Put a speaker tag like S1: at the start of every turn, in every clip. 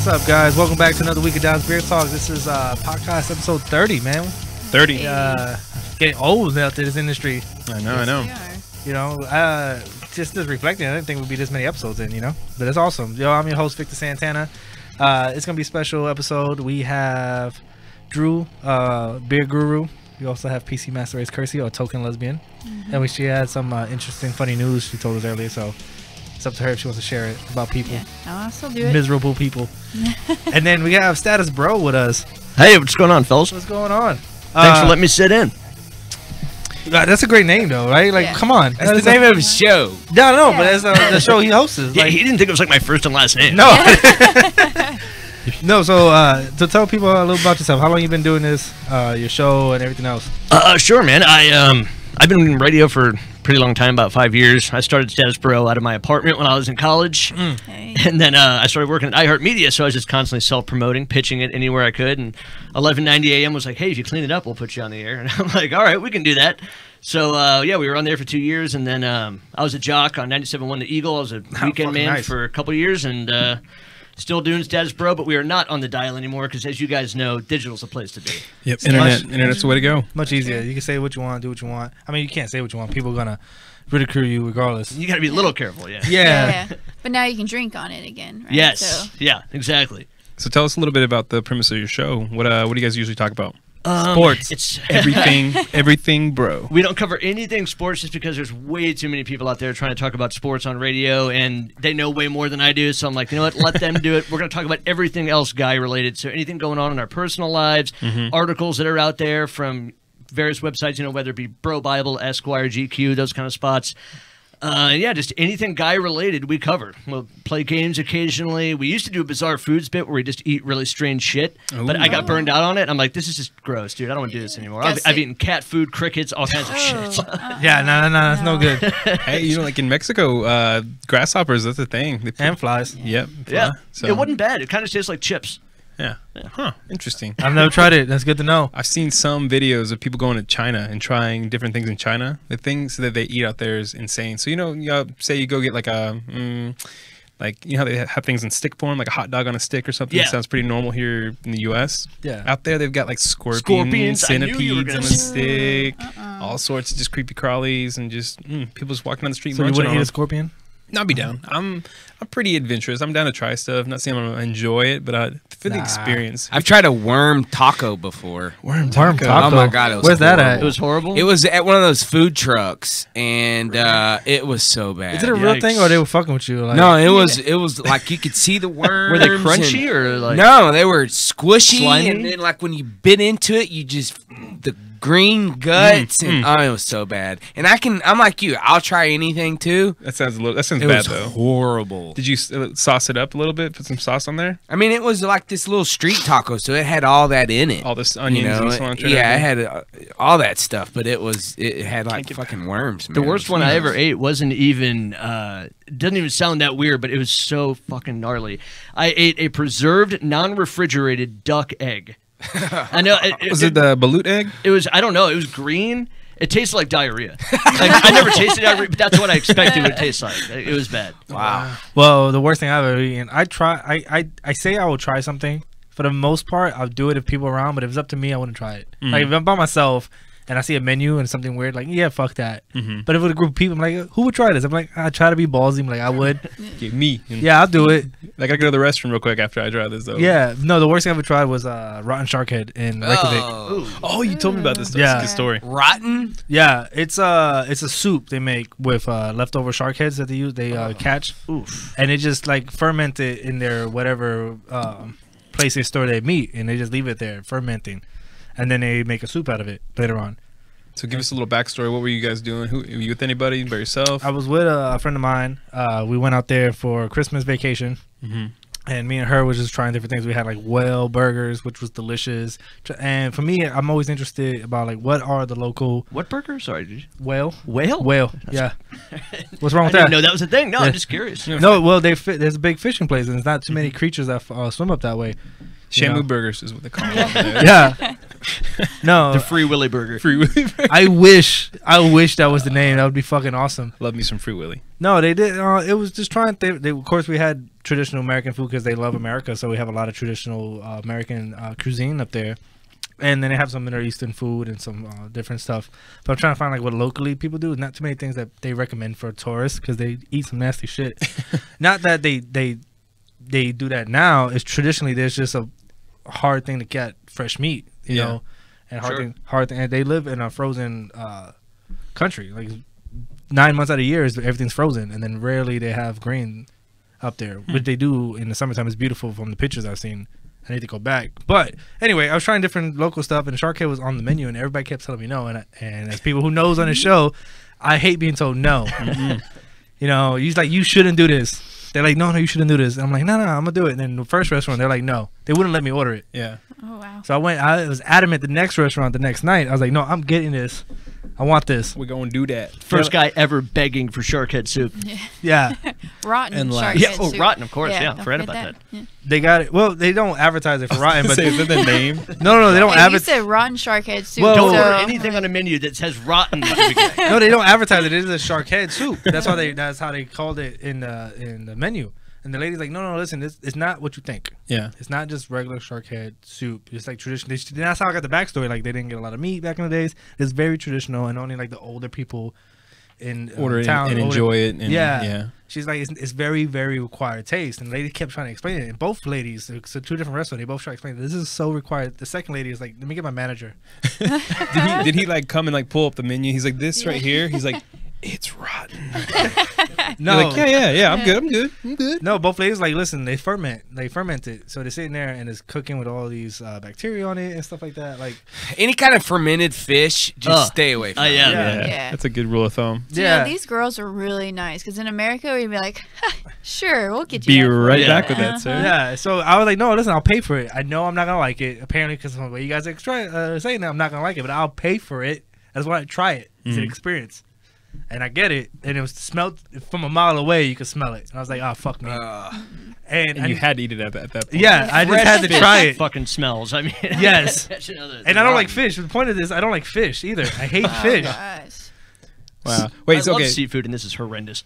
S1: What's up, guys? Welcome back to another week of Don's Beer Talk. This is podcast episode 30, man.
S2: 30.
S1: Getting old out there, this industry.
S2: I know.
S1: You know, just reflecting, I didn't think it would be this many episodes in, you know? But it's awesome. Yo, I'm your host, Victor Santana. It's going to be a special episode. We have Drew, Beer Guru. We also have PC Master Race Kersey, or Token Lesbian. And she had some interesting, funny news she told us earlier, so it's up to her if she wants to share it about people.
S3: Yeah. I'll still do it.
S1: Miserable people. And then we have Status Bro with us.
S4: Hey, what's going on, fellas?
S1: What's going on?
S4: Thanks for letting me sit in.
S1: That's a great name, though, right? Like, come on.
S5: That's the name of his show.
S1: No, but that's the show he hosts.
S4: Yeah, he didn't think it was like my first and last name.
S1: No. No, so to tell people a little about yourself, how long you been doing this, your show and everything else?
S4: Sure, man. I've been in radio for a pretty long time, about 5 years. I started Status Bro out of my apartment when I was in college.
S3: Hey.
S4: And then I started working at iHeartMedia, so I was just constantly self-promoting, pitching it anywhere I could. And 11:90 a.m. was like, hey, if you clean it up, we'll put you on the air. And I'm like, all right, we can do that. So, yeah, we were on there for 2 years. And then I was a jock on 97.1 The Eagle. I was a weekend man for a couple of years. And still doing Status Bro, but we are not on the dial anymore because, as you guys know, digital's the place to be.
S2: Yep, internet's the way to go.
S1: Much easier. You can say what you want, do what you want. I mean, you can't say what you want. People are going to ridicule you regardless.
S4: You got to be a little careful, yeah.
S1: Yeah.
S3: But now you can drink on it again, right?
S4: Yes.
S3: So.
S4: Yeah, exactly.
S2: So tell us a little bit about the premise of your show. What do you guys usually talk about? Sports.
S4: It's
S2: everything, bro.
S4: We don't cover anything sports just because there's way too many people out there trying to talk about sports on radio, and they know way more than I do. So I'm like, you know what? Let them do it. We're going to talk about everything else guy related. So anything going on in our personal lives, articles that are out there from various websites, you know, whether it be Bro Bible, Esquire, GQ, those kind of spots. Yeah, just anything guy related we cover. We'll play games occasionally. We used to do a bizarre foods bit where we just eat really strange shit, but I got burned out on it. I'm like, this is just gross, dude. I don't want to do this anymore. I've eaten cat food, crickets, all kinds of shit.
S1: Yeah, no, that's no good.
S2: Hey, you know, like in Mexico, grasshoppers, that's a thing.
S1: And flies.
S2: Yep.
S4: Yeah,
S2: So,
S4: it wasn't bad. It kind of tastes like chips.
S2: Yeah. Huh. Interesting.
S1: I've never tried it. That's good to know.
S2: I've seen some videos of people going to China and trying different things in China. The things that they eat out there is insane. So, you know, say you go get like a, like, you know how they have things in stick form, like a hot dog on a stick or something?
S4: Yeah.
S2: That sounds pretty normal here in the U.S.
S1: Yeah.
S2: Out there, they've got like scorpions, centipedes on a stick, all sorts of just creepy crawlies, and just people just walking down the street.
S1: So you wouldn't eat a scorpion?
S2: I'll be down. I'm pretty adventurous. I'm down to try stuff. Not saying I'm gonna enjoy it, but for the experience.
S5: I've tried a worm taco before.
S2: Worm taco.
S5: Oh my god, it was
S1: Where's that at?
S4: It was horrible.
S5: It was at one of those food trucks, and it was so bad.
S1: Is it a real thing, or they were fucking with you? Like,
S5: No, it was like you could see the worms.
S4: Were they crunchy or like?
S5: No, they were squishy,
S4: slimy?
S5: and then like when you bit into it, you just the green guts, and oh, it was so bad. And I'm like you, I'll try anything too.
S2: That sounds
S5: It
S2: bad
S5: was
S2: though.
S5: horrible.
S2: Did you sauce it up a little bit? Put some sauce on there?
S5: I mean, it was like this little street taco, so it had all that in it.
S2: All this onions and cilantro.
S5: Yeah, it had all that stuff, but it had like fucking worms, man.
S4: The worst one I ever ate wasn't even doesn't even sound that weird, but it was so fucking gnarly. I ate a preserved, non-refrigerated duck egg. I know.
S2: Was it the balut egg?
S4: It was. I don't know. It was green. It tasted like diarrhea. I never tasted diarrhea, but that's what I expected it would taste like. It was bad.
S5: Wow.
S1: Well, the worst thing I've ever eaten, I say I will try something. For the most part, I'll do it if people are around, but if it's up to me, I wouldn't try it. Like, if I'm by myself and I see a menu and something weird, like, yeah, fuck that. But if with a group of people, I'm like, who would try this? I'm like, I try to be ballsy. I'm like, I would.
S2: Me.
S1: Yeah, I'll do it.
S2: I gotta go to the restroom real quick after I try this though.
S1: Yeah, no, the worst thing I ever tried was rotten shark head in Reykjavik.
S2: Oh, you told me about this stuff.
S1: Yeah.
S2: It's a good story.
S5: Rotten?
S1: Yeah, it's a soup they make with leftover shark heads that they catch.
S4: Oof.
S1: And it just like ferment it in their whatever place they store their meat, and they just leave it there fermenting, and then they make a soup out of it later on.
S2: So give us a little backstory. What were you guys doing? Were you with anybody? By yourself?
S1: I was with a friend of mine. We went out there for Christmas vacation. And me and her was just trying different things. We had like whale burgers, which was delicious. And for me, I'm always interested about like what are the local
S4: What burger? Sorry, did you?
S1: whale.
S4: Whale?
S1: Yeah. What's wrong
S4: I
S1: with
S4: didn't
S1: that?
S4: know that was a thing. No,
S1: Yeah.
S4: I'm just curious.
S1: No, well, there's a big fishing place, and there's not too many creatures that swim up that way. you know?
S2: Shamu burgers is what they call it.
S1: Yeah. No,
S4: The Free Willy Burger.
S2: Free Willy.
S1: I wish that was the name. That would be fucking awesome.
S2: Love me some Free Willy.
S1: No, they did. It was just trying. Of course, we had traditional American food because they love America, so we have a lot of traditional American cuisine up there. And then they have some Middle Eastern food and some different stuff. But I'm trying to find like what locally people do. Not too many things that they recommend for tourists because they eat some nasty shit. Not that they do that now. It's traditionally there's just a hard thing to get fresh meat, you know, and hard thing. And they live in a frozen country. Like 9 months out of the year, everything's frozen, and then rarely they have grain up there. What they do in the summertime is beautiful from the pictures I've seen. I need to go back. But anyway, I was trying different local stuff, and shark head was on the menu, and everybody kept telling me no. And as people who knows on the show, I hate being told no. You know, he's like, you shouldn't do this. They're like, no, you shouldn't do this. And I'm like, no, I'm gonna do it. And then the first restaurant, they're like, no, they wouldn't let me order it.
S2: Yeah.
S3: Oh wow.
S1: So I was adamant. The next restaurant, the next night, I was like, no, I'm getting this. I want this.
S2: We're going to do that.
S4: First guy ever begging for shark head soup.
S1: Yeah,
S3: Rotten
S2: And
S3: shark
S2: like-
S4: Yeah,
S3: head
S4: oh,
S3: soup.
S4: rotten, of course. Yeah,
S3: don't
S4: forgot
S3: forget
S4: about that.
S3: Yeah.
S1: they got it. Well, they don't advertise it for rotten, but
S2: Say, is that the name?
S1: no, they don't
S3: Hey, you
S1: advertise.
S3: said rotten shark head soup.
S1: Whoa.
S4: Don't
S3: so-
S4: order anything on a menu that says rotten.
S1: No, they don't advertise it. It is a shark head soup. That's how they called it in the menu. And the lady's like, no, listen, it's not what you think.
S2: Yeah.
S1: It's not just regular shark head soup. It's like traditional. That's how I got the backstory. Like they didn't get a lot of meat back in the days. It's very traditional, and only like the older people in
S2: Order it
S1: town
S2: and enjoy it. And,
S1: yeah. She's like, it's very, very required taste. And the lady kept trying to explain it. And both ladies, so two different restaurants, they both try to explain it. This is so required. The second lady is like, let me get my manager.
S2: Did he like come and like pull up the menu? He's like, this right here. He's like, it's rotten.
S1: No,
S2: You're like, yeah, I'm good.
S1: no, both ladies like, listen, they ferment it. So they're sitting there and it's cooking with all these bacteria on it and stuff like that. Like,
S5: Any kind of fermented fish, just stay away from it.
S4: Yeah.
S3: Yeah.
S2: That's a good rule of thumb.
S3: So,
S1: yeah.
S3: these girls are really nice because in America we'd be like, sure, we'll get
S2: Be
S3: you. that for
S2: right
S3: you."
S2: back with that, sir.
S1: yeah, so I was like, no, listen, I'll pay for it. I know I'm not gonna like it. Apparently, because of the way you guys are saying that I'm not gonna like it, but I'll pay for it. I just want to try it. It's an experience, and I get it. And it was smelled from a mile away. You could smell it, and I was like, oh fuck me.
S2: And you had to eat it at that point.
S1: yeah, I just had to try it.
S4: Fucking smells. I mean,
S1: Yes. And I don't like
S4: rotten.
S1: fish. The point of this, I don't like fish either. I hate
S3: Oh,
S1: fish.
S3: gosh.
S2: Wow. Wait,
S4: I
S2: so
S4: love
S2: okay.
S4: seafood, and this is horrendous.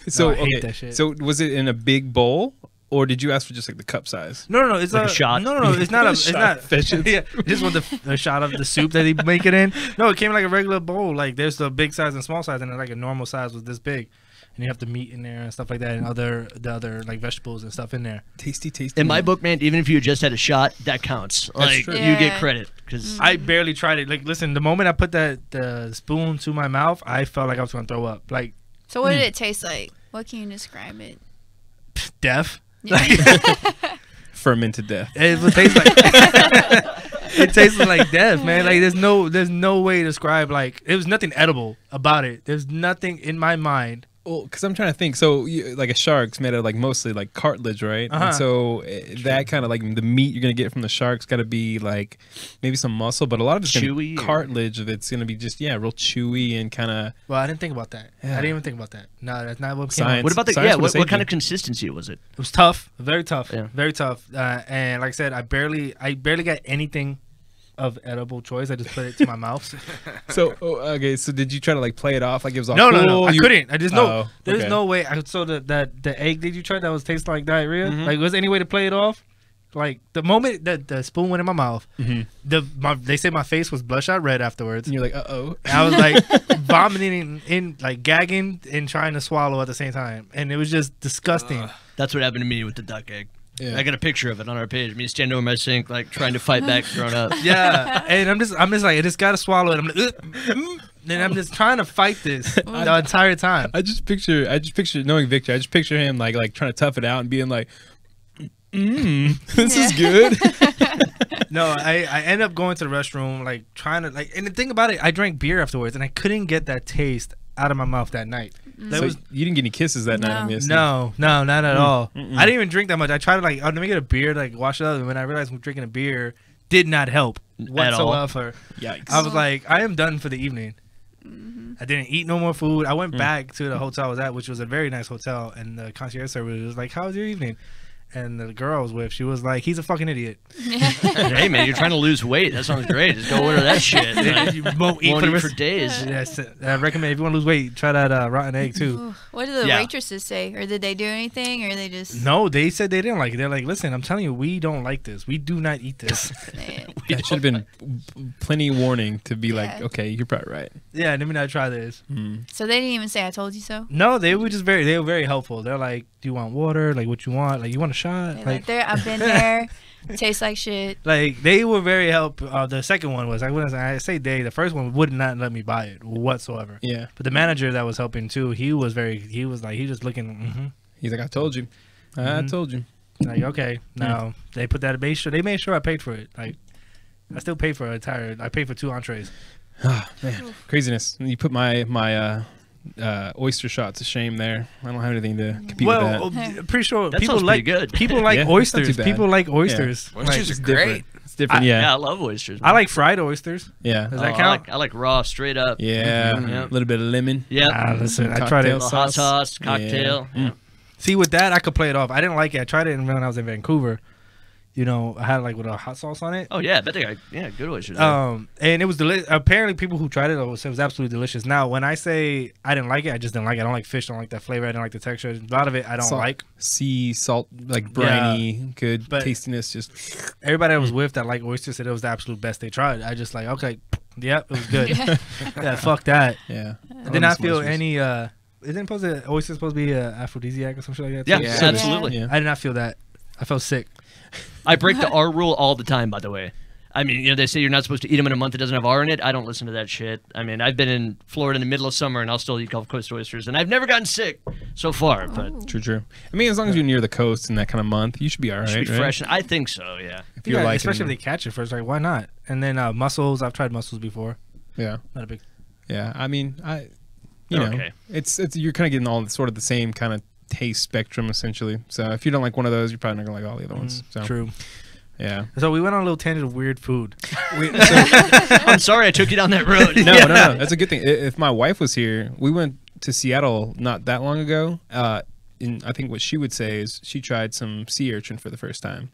S2: So
S1: I hate
S2: okay.
S1: that shit.
S2: So was it in a big bowl, or did you ask for just like the cup size?
S1: No, it's
S4: Like a shot?
S1: No, it's not a. It's
S2: Shot
S1: not
S2: of fishes.
S1: Yeah, just want the shot of the soup that he make it in. No, it came in like a regular bowl. Like there's the big size and small size, and then like a normal size was this big, and you have the meat in there and stuff like that, and the other like vegetables and stuff in there.
S2: Tasty.
S4: In my book, man, even if you just had a shot, that counts. Like
S2: true.
S4: you
S3: Yeah.
S4: get credit because
S1: I barely tried it. Like, listen, the moment I put the spoon to my mouth, I felt like I was gonna throw up. Like
S3: So what did it taste like? What can you describe it?
S1: death.
S3: Yeah.
S2: Fermented death.
S1: It would taste like it tasted like death, man. Like there's no way to describe like it was nothing edible about it. There's nothing in my mind.
S2: Well, because I'm trying to think. So, like a shark's made of like mostly like cartilage, right?
S1: Uh-huh.
S2: And so that kind of like the meat you're gonna get from the shark's got to be like maybe some muscle, but a lot of it's gonna be
S4: Chewy or-
S2: cartilage that's gonna be just real chewy and kind of.
S1: Well, I didn't think about that. I
S2: Yeah.
S1: didn't even think about that. No, that's not what came up.
S2: Science.
S4: what about the
S2: Science would've
S4: what
S2: saved
S4: kind
S2: you.
S4: of consistency was it?
S1: It was tough, very tough,
S4: Yeah.
S1: very tough. And like I said, I barely got anything of edible choice. I just put it to my mouth.
S2: So okay, so did you try to like play it off like it was all
S1: No,
S2: cool?
S1: I
S2: You-
S1: couldn't. I just know.
S2: Oh,
S1: There's
S2: okay.
S1: no way. So the egg did you try that was tasting like diarrhea?
S2: Mhm.
S1: Like was there any way to play it off? Like the moment that the spoon went in my mouth,
S2: Mhm.
S1: they said my face was bloodshot red afterwards.
S2: And you're like, oh.
S1: I was like vomiting in like gagging and trying to swallow at the same time, and it was just disgusting.
S4: That's what happened to me with the duck egg.
S2: Yeah.
S4: I got a picture of it on our page. Me standing over my sink, like trying to fight back, throwing up.
S1: Yeah, and I'm just like I just gotta swallow it. I'm like, and I'm just trying to fight this the entire time.
S2: I just picture knowing Victor. I just picture him like trying to tough it out and being like, this is good.
S1: No, I ended up going to the restroom, like trying to like, and the thing about it, I drank beer afterwards, and I couldn't get that taste out of my mouth that night. That
S2: So
S1: was
S2: you didn't get any kisses that night, I'm guessing.
S1: no, not at all.
S2: Mm-mm.
S1: I didn't even drink that much. I tried to like, oh, let me get a beer, to, like wash it up, and when I realized I'm drinking a beer, did not help
S4: At all.
S1: whatsoever.
S2: Yikes.
S1: I was like, I am done for the evening. I didn't eat no more food. I went back to the hotel I was at, which was a very nice hotel, and the concierge service was like, "How was your evening?" And the girl I was with, she was like, "He's a fucking idiot."
S4: Hey man, you're trying to lose weight. That sounds great. Just go order that shit. Like,
S1: You won't eat
S4: won't
S1: for the
S4: eat
S1: rest
S4: for days.
S1: Yes, I recommend if you want to lose weight, try that rotten egg too.
S3: Ooh, what did the
S4: Yeah.
S3: waitresses say? Or did they do anything? Or they just.
S1: No, they said they didn't like it. They're like, "Listen, I'm telling you, we don't like this. We do not eat this."
S2: That should have been plenty warning to be like,
S3: Yeah.
S2: okay, you're probably right.
S1: Yeah, let me not try this.
S3: So they didn't even say, I told you so?
S1: No, they were very helpful. They're like, "Do you want water? Like, what you want? Like, you want a shot?"
S3: They're like, there, I've been there. Tastes like shit.
S1: Like they were very helpful. The second one was I say they. The first one would not let me buy it whatsoever.
S2: Yeah.
S1: But the manager that was helping too, he was just looking.
S2: He's like, I told you. I told you.
S1: Like okay, now they put that they made sure I paid for it. Like I still paid for I paid for 2 entrees.
S2: Oh, man. Craziness. You put my oyster shot to shame there. I don't have anything to compete with that.
S1: Pretty sure
S4: That
S1: people
S4: sounds
S1: like
S4: pretty good.
S1: people like
S2: Yeah, that's not
S1: oysters.
S2: too bad.
S1: People like oysters.
S5: Oysters
S1: Like,
S5: are
S2: It's
S5: great.
S2: different. It's different,
S4: Yeah, I
S2: yeah.
S4: love oysters.
S1: I like fried oysters.
S2: Yeah.
S1: Does
S4: Oh,
S1: that count?
S4: I like raw, straight up.
S2: Yeah.
S4: Mhm.
S2: A little bit of lemon.
S4: Yeah.
S1: Listen, I
S2: Cocktail
S1: tried it.
S4: Little hot
S2: sauce.
S4: sauce, cocktail.
S2: Yeah.
S1: See, with that, I could play it off. I didn't like it. I tried it when I was in Vancouver. You know, I had like with a hot sauce on it.
S4: Oh yeah, I bet they got good oysters.
S1: And it was delicious. Apparently, people who tried it said it was absolutely delicious. Now, when I say I didn't like it, I just didn't like it. I don't like fish. I don't like that flavor. I didn't like the texture. A lot of it I don't
S2: Salt.
S1: like.
S2: Sea salt, like briny, good
S1: but-
S2: tastiness. Just
S1: Everybody I was with that liked oysters said it was the absolute best they tried. I just like, okay, yep, it was good. Yeah, fuck that.
S2: yeah.
S1: I did not feel any. Isn't oysters supposed to be aphrodisiac or some shit like that?
S4: yeah,
S1: too?
S5: Yeah.
S4: absolutely.
S2: Yeah.
S1: I did not feel that. I felt sick.
S4: I break the R rule all the time, by the way. I mean, they say you're not supposed to eat them in a month that doesn't have R in it. I don't listen to that shit. I mean, I've been in Florida in the middle of summer, and I'll still eat Gulf Coast oysters, and I've never gotten sick so far. But
S2: True. I mean, as long as you're near the coast in that kind of month, you should be all right.
S4: it should be
S2: right?
S4: fresh. I think so. Yeah.
S2: If you're
S1: Yeah,
S2: like,
S1: especially if they catch it first. Like, why not? And then mussels. I've tried mussels before.
S2: yeah,
S1: Not a big.
S2: yeah. I mean, you know,
S4: Okay.
S2: it's you're kind of getting all sort of the same kind of taste spectrum essentially. So if you don't like one of those, you're probably not gonna like all the other ones. So
S1: True.
S2: yeah.
S1: So we went on a little tangent of weird food.
S4: I'm sorry I took you down that road.
S2: No, that's a good thing. If my wife was here, we went to Seattle not that long ago. And I think what she would say is she tried some sea urchin for the first time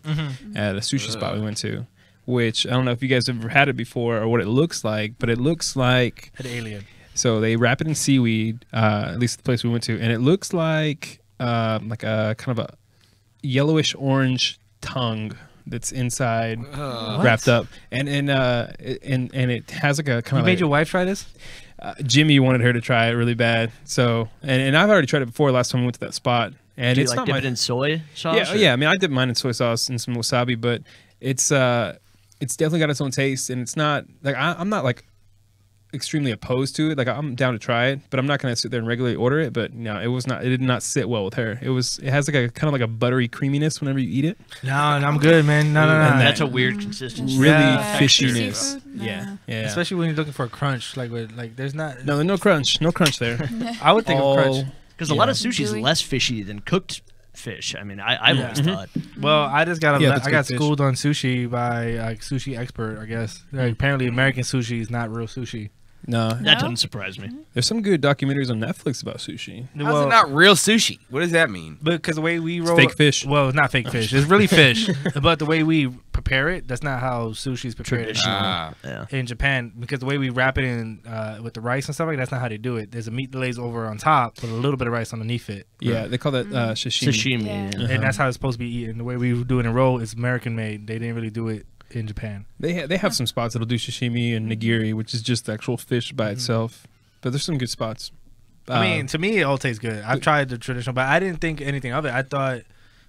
S2: at a sushi spot we went to, which I don't know if you guys have ever had it before or what it looks like, but it looks like
S1: An alien.
S2: so they wrap it in seaweed, at least the place we went to, and it looks like a kind of a yellowish orange tongue that's inside wrapped up, and it has like a kind
S1: You
S2: of
S1: made your wife try this?
S2: Jimmy wanted her to try it really bad. So, and I've already tried it before last time we went to that spot. And
S4: Do you
S2: it's
S4: like
S2: not
S4: dip
S2: my,
S4: it in soy sauce?
S2: yeah, yeah. I mean, I dip mine in soy sauce and some wasabi, but it's definitely got its own taste, and it's not like I'm not like extremely opposed to it. Like I'm down to try it, but I'm not gonna sit there and regularly order it. But no, it did not sit well with her. It has like a kind of like a buttery creaminess whenever you eat it.
S1: No, I'm good, man. No.
S2: And
S4: That's a weird consistency.
S2: Really
S1: Yeah.
S2: fishiness.
S3: Seafood? No.
S2: Yeah.
S1: Especially when you're looking for a crunch, there's not.
S2: No, there's no crunch there.
S1: I would think of
S2: All-
S1: crunch.
S4: Because a lot of
S2: Yeah.
S4: sushi is
S3: Gooey.
S4: less fishy than cooked fish. I mean, I've always thought.
S1: Well, I just got
S2: Yeah, if it's
S1: I got
S2: good fish.
S1: schooled on sushi by a sushi expert, I guess. Like, apparently, American sushi is not real sushi.
S2: No,
S4: That
S3: No?
S4: doesn't surprise me.
S2: there's some good documentaries on Netflix about sushi.
S5: How's it not real sushi? What does that mean?
S1: Because the way we roll,
S2: fake fish.
S1: Well, it's not fake fish. It's really fish. But the way we prepare it, that's not how sushi is prepared
S4: Traditional. Yeah.
S1: in Japan. Because the way we wrap it in with the rice and stuff like that's not how they do it. There's a meat that lays over on top with a little bit of rice underneath it,
S2: Yeah, they call that sashimi.
S4: Sashimi.
S3: Yeah.
S4: Yeah.
S1: and that's how it's supposed to be eaten. The way we do it in roll is American made. They didn't really do it in Japan.
S2: They have some spots that'll do sashimi and nigiri, which is just the actual fish by itself. But there's some good spots.
S1: I mean, to me, it all tastes good. I've tried the traditional, but I didn't think anything of it. I thought,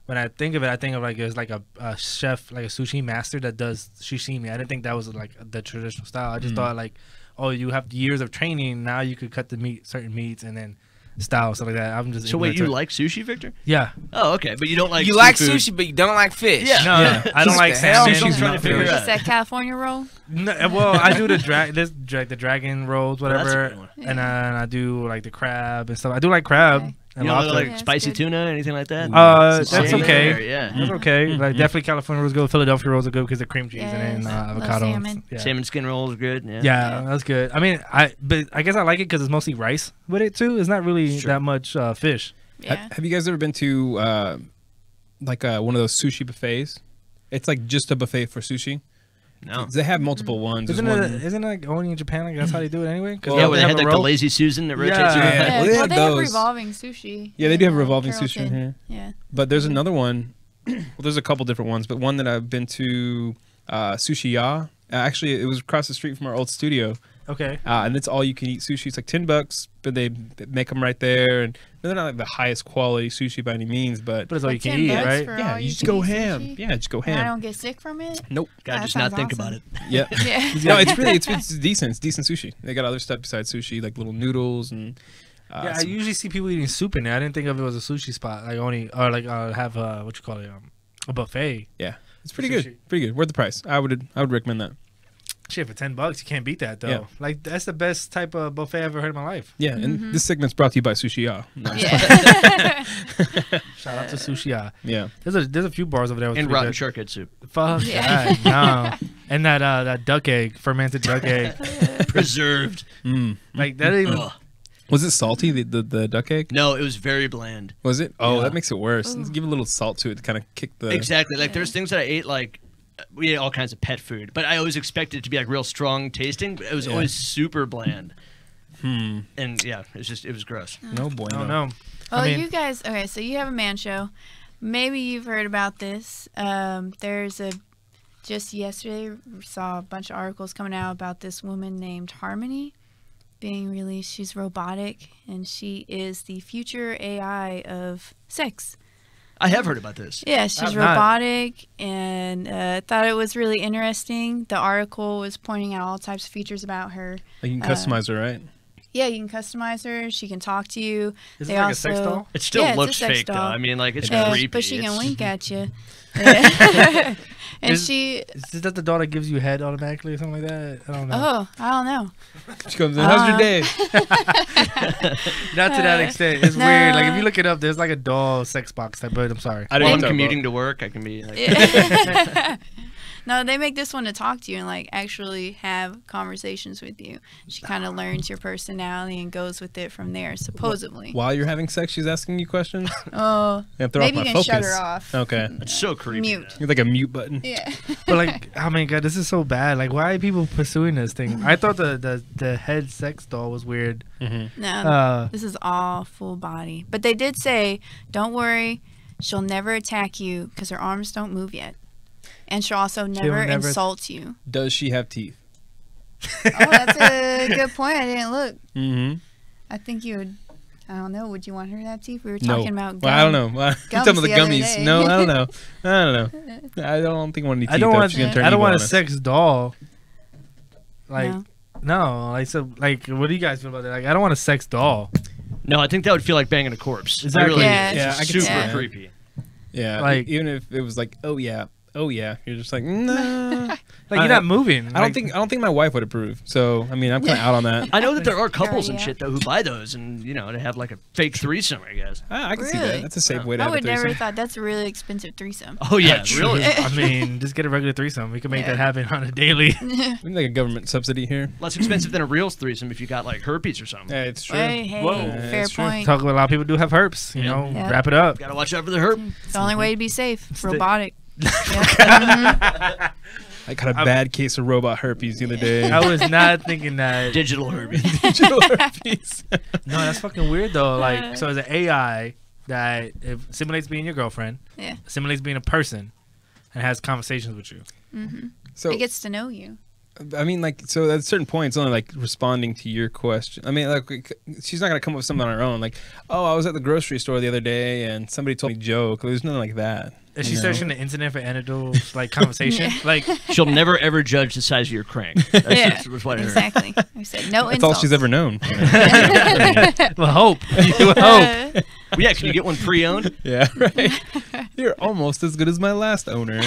S1: when I think of it, I think of like it's like a chef, like a sushi master that does sashimi. I didn't think that was like the traditional style. I just thought like, oh, you have years of training. Now you could cut the meat, certain meats, and then style stuff like that. I'm just
S4: So wait,
S1: ignorant
S4: you
S1: to it.
S4: like sushi, Victor?
S1: Yeah.
S4: Oh, okay, but you don't like
S5: You like
S4: seafood.
S5: sushi, but you don't like fish.
S4: Yeah.
S1: No,
S2: Yeah.
S1: I don't
S5: What
S1: like
S5: the hell?
S1: salmon.
S4: Sushi's trying to
S1: not
S4: figure
S1: fish.
S4: it out.
S3: Is that California roll?
S1: No, well, I do the the dragon rolls,
S4: Oh, that's a
S1: whatever,
S4: good one.
S1: and I do like the crab and stuff. I do like crab
S3: Okay.
S1: and
S4: You don't
S1: lobster.
S4: like
S3: Yeah, that's
S4: spicy
S3: good.
S4: tuna, anything like that?
S1: That's
S4: Salmon
S1: okay.
S4: there, Yeah.
S1: That's okay. Like definitely California rolls good. Philadelphia rolls are good because the cream cheese
S3: Yes.
S1: and then
S3: Love
S1: avocado.
S3: salmon.
S1: Yeah.
S4: Salmon skin rolls are good. Yeah.
S1: Yeah, that's good. I mean, but I guess I like it because it's mostly rice with it too. It's not really
S4: Sure.
S1: that much fish.
S3: Yeah.
S2: Have you guys ever been to like one of those sushi buffets? It's like just a buffet for sushi.
S4: No.
S2: They have multiple ones.
S1: Isn't
S2: There's one-
S1: it like only in Japan? Like that's how they do it anyway.
S4: Yeah, where they
S1: have
S4: had
S1: a
S4: like the
S1: rope.
S4: lazy Susan that rotates
S1: Yeah.
S4: around.
S2: Yeah.
S3: Yeah,
S2: Well, they
S3: well,
S2: have
S3: they have
S2: those.
S3: revolving sushi.
S2: Yeah, they do have
S3: in,
S2: revolving sushi
S3: Carrollton.
S2: here.
S3: Yeah.
S2: But there's another one. Well, there's a couple different ones, but one that I've been to, Sushi Ya. Actually, it was across the street from our old studio,
S1: Okay.
S2: and it's all you can eat sushi. It's like $10, but they make them right there, and they're not like the highest quality sushi by any means, but
S1: But it's all you
S3: Like
S1: can
S3: 10
S1: eat,
S3: bucks
S1: right?
S3: for
S2: yeah,
S3: all
S2: you just
S3: can
S2: go
S3: eat
S2: ham.
S3: sushi?
S2: Yeah, just go
S3: And I
S2: ham.
S3: don't get sick from it?
S2: Nope.
S4: God,
S3: That
S4: just not
S3: sounds
S4: think
S3: awesome.
S4: about it.
S2: Yeah.
S3: Yeah.
S2: No, it's really it's decent. It's decent sushi. They got other stuff besides sushi, like little noodles and.
S1: Yeah, I usually see people eating soup in there. I didn't think of it as a sushi spot. Like only or like have what you call it, a buffet.
S2: Yeah, it's pretty
S1: Sushi.
S2: good. Pretty good. Worth the price. I would recommend that.
S1: Shit, for $10, you can't beat that though.
S2: Yeah.
S1: Like that's the best type of buffet I've ever heard in my life.
S2: Yeah, and this segment's brought to you by Sushi Ya. Nice.
S3: Yeah.
S1: Shout out to Sushi Ya.
S2: Yeah.
S1: There's a few bars over there. With
S4: And
S1: pretty
S4: rotten
S1: good.
S4: shark head soup.
S1: Fuck
S3: Yeah.
S1: that, no. And that duck egg, fermented duck egg.
S4: Preserved.
S1: Like that even.
S4: Ugh.
S2: Was it salty, the duck egg?
S4: No, it was very bland.
S2: Was it? Oh,
S4: Yeah.
S2: that makes it worse. Let's give a little salt to it to kind of kick the.
S4: Exactly. Like there's things that I ate like we ate all kinds of pet food, but I always expected it to be like real strong tasting. But it was
S2: Yeah.
S4: always super bland,
S2: Hmm.
S4: and yeah, it was gross.
S2: No boy.
S1: I don't know.
S3: Well,
S1: I mean-
S3: you guys, okay, so you have a man show. Maybe you've heard about this. Just yesterday, we saw a bunch of articles coming out about this woman named Harmony being released. She's robotic, and she is the future AI of sex.
S4: I have heard about this.
S3: Yeah, she's
S1: I've not.
S3: robotic, and thought it was really interesting. The article was pointing out all types of features about her.
S2: Like you can customize her, right?
S3: Yeah, you can customize her. She can talk to you.
S1: Is
S3: They
S1: it like a sex
S3: also-
S1: doll?
S4: It still
S3: Yeah, it's a
S4: looks
S3: sex
S4: fake though.
S3: doll.
S4: I mean, like it's
S3: Yeah,
S4: creepy.
S3: but she can
S4: It's-
S3: wink at you. Yeah. And
S1: Is-
S3: she,
S1: Is that the doll that gives you head automatically or something like that? I don't know.
S3: oh, I don't know.
S2: She comes in. How's your day?
S1: Not to that extent. It's
S3: No.
S1: weird. Like if you look it up, there's like a doll sex box type. But I'm sorry.
S2: I
S4: While I'm
S2: know,
S4: commuting to work, I can be like,
S3: No, they make this one to talk to you and like actually have conversations with you. She kind of learns your personality and goes with it from there, supposedly.
S2: While you're having sex, she's asking you questions.
S3: Oh,
S2: Yeah, throw
S3: maybe
S2: off
S3: you
S2: my
S3: can shut
S2: focus.
S3: her off.
S2: Okay.
S4: it's so creepy.
S3: Mute.
S2: You're like a mute button.
S3: Yeah.
S1: But like, oh my god, this is so bad. Like, why are people pursuing this thing? I thought the head sex doll was weird.
S2: Mm-hmm.
S3: No, this is all full body. But they did say, don't worry, she'll never attack you because her arms don't move yet. And she'll also never
S1: never-
S3: insult you.
S2: Does she have teeth?
S3: Oh, that's a good point. I didn't look.
S2: Mm-hmm.
S3: I think you would. I don't know. Would you want her to have teeth? We were
S2: No.
S3: talking about.
S2: Well, I don't know. You're talking about the
S3: the other
S2: gummies.
S3: day.
S2: No, I don't know. I don't know. I don't think I want any teeth.
S1: I don't
S2: though, if
S1: want.
S2: she's gonna turn
S1: I don't
S2: evil
S1: want a
S2: on us.
S1: sex doll. Like
S3: No.
S1: no, like so. Like, what do you guys feel about that? Like, I don't want a sex doll.
S4: No, I think that would feel like banging a corpse.
S1: Exactly.
S4: It really
S3: Yeah.
S4: is.
S2: Yeah,
S4: It's
S2: I can
S4: super
S2: see that.
S4: creepy.
S2: Yeah,
S1: Like-
S2: even if it was like, oh yeah, you're just like, no.
S1: Like you're not moving.
S2: I don't think my wife would approve. So I mean, I'm kind of out on that.
S4: I know that there are couples and
S3: Yeah.
S4: shit though who buy those and to have like a fake threesome, I guess.
S2: I can see
S3: Really?
S2: that. That's a safe way to
S3: I
S2: have a
S3: would never
S2: threesome.
S3: thought that's a really expensive threesome.
S4: Oh yeah, really.
S1: I mean, just get a regular threesome. We can make
S3: Yeah.
S1: that happen on a daily.
S2: We need like a government subsidy here.
S4: Less expensive than a real threesome if you got like herpes or something.
S2: Yeah, it's true.
S3: Hey, hey,
S1: Whoa.
S3: fair
S2: That's true.
S3: point.
S1: Talk about a lot of people do have herpes. You
S4: Yeah.
S1: know,
S3: Yeah.
S1: wrap it up.
S4: Gotta watch out for the herp.
S3: It's the only way to be safe.
S1: the-
S3: Robotic. Yeah.
S2: I got a bad case of robot herpes the other day.
S1: I was not thinking that.
S4: Digital herpes.
S2: Digital herpes.
S1: No, that's fucking weird though. Like, so it's an AI that it simulates being your girlfriend,
S3: Yeah.
S1: simulates being a person, and has conversations with you.
S2: So
S3: It gets to know you.
S2: I mean, like, so at a certain point, it's only like responding to your question. I mean, like, she's not gonna come up with something on her own. Like, oh, I was at the grocery store the other day and somebody told me a joke. There's nothing like that.
S1: Is she
S2: you know?
S1: searching the internet for anecdotal like conversation? Like,
S4: She'll never ever judge the size of your crank. That's
S3: Yeah,
S4: just what I heard.
S3: exactly. I said no
S2: That's all
S3: insults.
S2: she's ever known.
S1: well, hope. You would hope.
S4: Well, yeah, can you get one pre-owned?
S2: Yeah, right. You're almost as good as my last owner.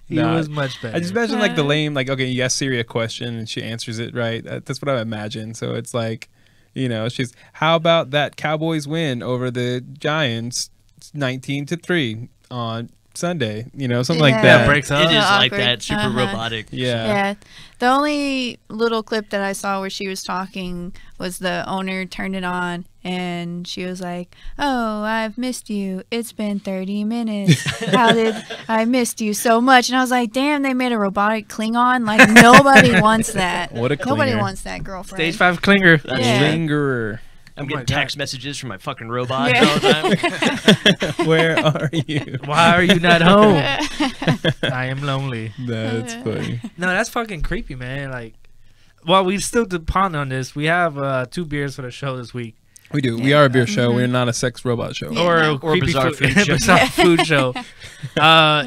S1: He
S2: Nah.
S1: was much better.
S2: I just imagine like the lame, like, okay, you ask Siri a question and she answers it right. That's what I imagine. So it's like, she's, how about that Cowboys win over the Giants 19-3 on Sunday, you know, something like
S3: Yeah.
S2: that.
S1: Breaks up.
S4: It is like
S3: Awkward.
S4: that, super robotic.
S2: Yeah.
S3: Yeah. The only little clip that I saw where she was talking was the owner turned it on and she was like, "Oh, I've missed you. It's been 30 minutes. How did I missed you so much?" And I was like, "Damn, they made a robotic Klingon. Like nobody wants that.
S2: What a
S3: Nobody
S2: clinger.
S3: wants that girlfriend."
S1: Stage 5 clinger.
S3: Yeah.
S2: Lingerer.
S4: I'm
S1: Oh
S4: getting
S1: my
S4: text
S1: God.
S4: messages from my fucking robot
S3: Yeah.
S4: all the time.
S2: Where are you?
S1: Why are you not home? I am lonely.
S2: That's funny.
S1: No, that's fucking creepy, man. Like, well, we still to ponder on this. We have 2 beers for the show this week.
S2: We do. We are a beer show. We're not a sex robot show.
S3: Yeah.
S1: Or
S3: no.
S1: a creepy
S4: bizarre food show.
S1: bizarre food show.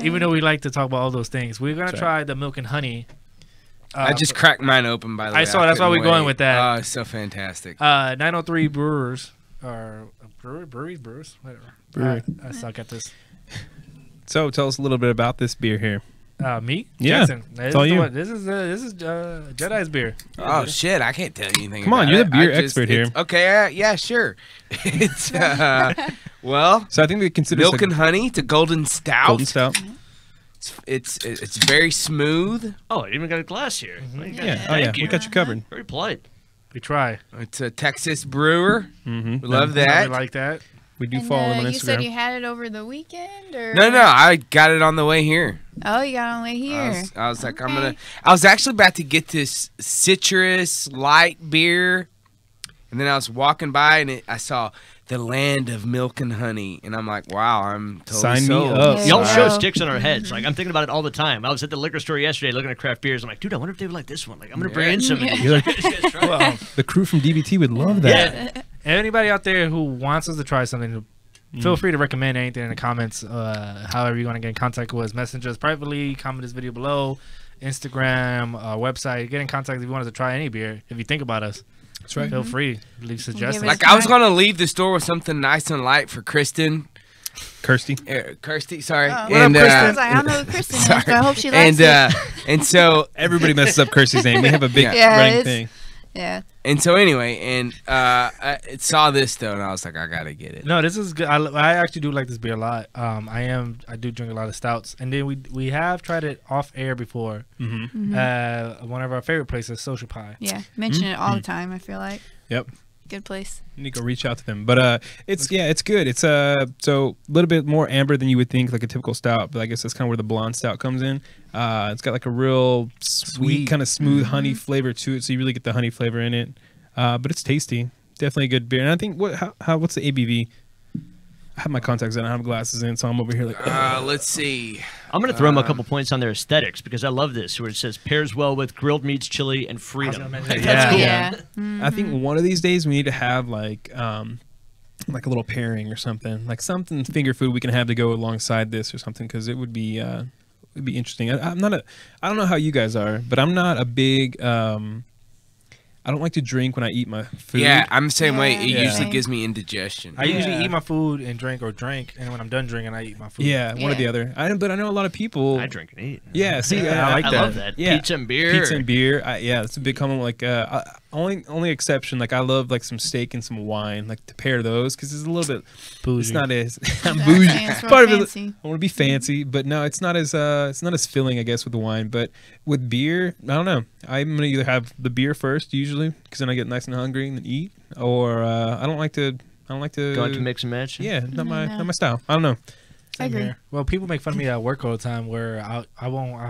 S1: Even though we like to talk about all those things, we're gonna
S2: That's
S1: try the milk and honey.
S5: I just cracked mine open, by the way.
S1: I saw, that's why
S5: couldn't
S1: we're going
S5: wait.
S1: with that.
S5: Oh, it's so fantastic.
S1: 903 Brewers or brewers, whatever.
S2: Brewery.
S1: I suck at this.
S2: So tell us a little bit about this beer here.
S1: Me?
S2: Yeah,
S1: Jackson. This
S2: all
S1: is the
S2: you.
S1: one- This is Jedi's beer.
S5: Oh shit! I can't tell you anything.
S2: Come on,
S5: about
S2: you're
S5: it.
S2: the beer
S5: I just-
S2: expert here.
S5: it's- Okay, yeah, sure. It's well,
S2: So I think they consider
S5: milk
S2: this
S5: and
S2: like
S5: honey. It's a golden stout.
S2: golden stout.
S5: It's very smooth.
S4: Oh, I even got a glass here.
S1: Mm-hmm.
S4: Well, you got-
S2: Yeah. Oh yeah.
S4: thank
S2: We
S4: you.
S2: got you covered.
S4: Very polite.
S1: We try.
S5: It's a Texas brewer.
S2: Mm-hmm.
S5: We love
S1: We
S5: that.
S1: like that.
S2: We do
S3: And,
S2: follow them on
S3: you said
S2: Instagram.
S3: you had it over the weekend, or
S5: No, I got it on the way here.
S3: Oh, you got it on the way here.
S5: I was like, I'm
S3: Okay.
S5: gonna. I was actually about to get this citrus light beer, and then I was walking by and I saw the land of milk and honey, and I'm like, wow, I'm totally
S2: Sign me
S5: sold.
S2: up.
S3: There
S4: Y'all
S3: you
S4: show
S3: go.
S4: sticks in our heads. Like I'm thinking about it all the time. I was at the liquor store yesterday looking at craft beers. I'm like, dude, I wonder if they would like this one. Like I'm gonna bring in some of these.
S2: You're like,
S4: You guys try it?
S1: Well,
S2: the crew from DBT would love that.
S4: Yeah.
S1: anybody out there who wants us to try something, feel free to recommend anything in the comments. However you want to get in contact with us, message us privately, comment this video below, Instagram, website. Get in contact if you want us to try any beer. If you think about us,
S2: That's right.
S1: feel free. Leave suggestions.
S3: us-
S5: Like I was gonna leave the store with something nice and light for Kristen,
S2: Kirsty.
S5: Kirsty, sorry,
S3: Oh.
S1: What up, Kristen?
S3: I was like, I don't know who Kristen is, but I hope she likes
S5: and
S3: it.
S5: and so
S2: Everybody messes up Kirsty's name. We have a big
S3: Yeah,
S2: running
S3: it's-
S2: thing.
S3: Yeah.
S5: and so anyway, and I saw this though, and I was like, I gotta get it.
S1: No, this is good. I actually do like this beer a lot. I do drink a lot of stouts, and then we have tried it off air before.
S2: Mm-hmm.
S1: One of our favorite places, Social Pie.
S3: Yeah. Mention it all the time, I feel like.
S2: Yep.
S3: Good place.
S2: You need to go reach out to them. But it's good. It's so a little bit more amber than you would think, like a typical stout. But I guess that's kind of where the blonde stout comes in. It's got like a real sweet, kind of smooth honey flavor to it, so you really get the honey flavor in it. But it's tasty. Definitely a good beer. And I think what's the ABV? I have my contacts in. I don't have glasses in, so I'm over here like.
S5: Let's see.
S4: I'm gonna throw them a couple points on their aesthetics because I love this. Where it says pairs well with grilled meats, chili, and freedom.
S1: mention
S4: Like,
S1: that.
S4: that's cool.
S3: Yeah.
S2: I think one of these days we need to have like a little pairing or something, like something finger food we can have to go alongside this or something, because it would be interesting. I don't know how you guys are, but I'm not a big I don't like to drink when I eat my food.
S5: Yeah, I'm the same way. It
S3: Yeah.
S5: usually
S3: Same.
S5: gives me indigestion.
S1: I usually
S2: Yeah.
S1: eat my food and drink, and when I'm done drinking, I eat my food.
S2: Yeah, one or the
S3: Yeah.
S2: other. But I know a lot of people.
S4: I drink and eat.
S2: Yeah, see,
S1: Yeah, I like
S4: I
S1: that.
S4: love that.
S2: Yeah.
S4: Pizza and beer.
S2: Pizza and beer. Yeah, that's a big comment. Like, only exception. Like, I love like some steak and some wine. Like to pair those because it's a little bit.
S1: Bougie.
S2: It's not as I'm bougie.
S3: Stands for
S2: Part of it.
S3: fancy.
S2: I want to be fancy, but no, it's not as filling, I guess, with the wine. But with beer, I don't know. I'm gonna either have the beer first usually because then I get nice and hungry and then eat, or I don't like to.
S4: Go out to mix and match.
S2: Yeah, not my
S3: No.
S2: not my style. I don't know.
S3: I agree.
S1: Here. Well, people make fun of me at work all the time where I'll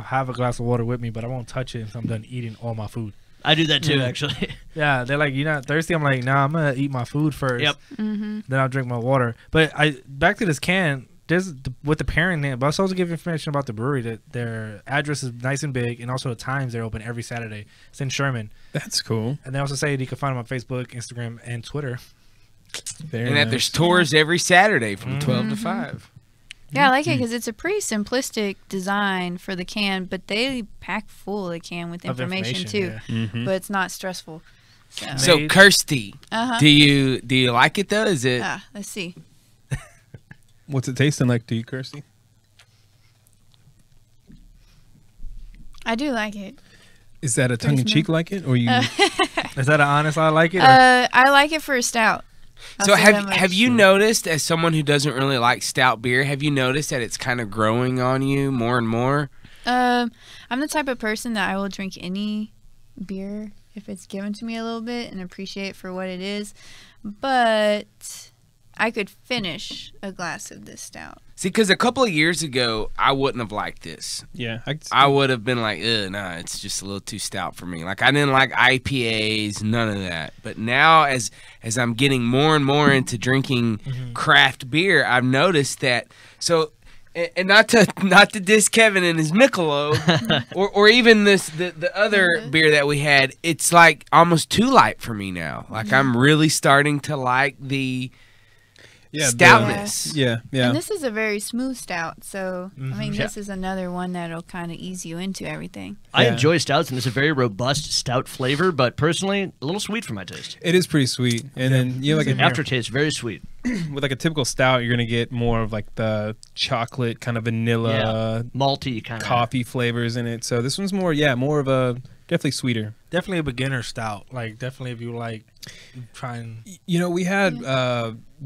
S1: have a glass of water with me, but I won't touch it until I'm done eating all my food.
S4: I do that too, actually.
S1: Yeah, they're like, "You're not thirsty?" I'm like, "Nah, I'm gonna eat my food first.
S4: Yep.
S3: Mm-hmm.
S1: Then I'll drink my water." But back to this can. With the pairing thing, but I was supposed to give information about the brewery that their address is nice and big, and also the times they're open every Saturday. It's in Sherman,
S2: That's cool.
S1: and they also say that you can find them on Facebook, Instagram, and Twitter.
S2: Very
S5: and that
S2: nice.
S5: there's tours every Saturday from 12
S3: Mm-hmm.
S5: to 5.
S3: Yeah, I like it because it's a pretty simplistic design for the can, but they pack full the can with
S1: Of
S3: information too.
S1: yeah.
S2: Mhm.
S3: But it's not stressful. So,
S5: So,
S1: Made-
S5: Kirsty,
S3: uh-huh.
S5: do you like it though? Is it?
S3: Let's see.
S2: What's it tasting like to you, Kirsty?
S3: I do like it.
S2: Is that a tongue in cheek like it, or you?
S1: Is that an honest? I like it. Or?
S3: I like it for a stout. I'll
S5: So
S3: say that
S5: have
S3: much.
S5: you noticed, as someone who doesn't really like stout beer, have you noticed that it's kind of growing on you more and more?
S3: I'm the type of person that I will drink any beer if it's given to me a little bit and appreciate it for what it is. But I could finish a glass of this stout.
S5: See, because a couple of years ago, I wouldn't have liked this.
S2: Yeah,
S5: I would have been like, nah, it's just a little too stout for me. Like, I didn't like IPAs, none of that. But now, as I'm getting more and more into drinking craft beer, I've noticed that. So, and not to diss Kevin and his Michelob, or even the other beer that we had, it's like almost too light for me now. Like, I'm really starting to like the stoutness.
S2: Yeah.
S3: And this is a very smooth stout, so I mean, this is another one that'll kind of ease you into everything.
S4: I enjoy stouts, and it's a very robust stout flavor, but personally, a little sweet for my taste.
S2: It is pretty sweet, and then you know, like
S4: Aftertaste, very sweet.
S2: with like a typical stout, you're gonna get more of like the chocolate kind of vanilla,
S4: malty kind of
S2: coffee flavors in it. So this one's more of a definitely sweeter.
S1: Definitely a beginner stout. Like, definitely if you like trying.
S2: You know, we had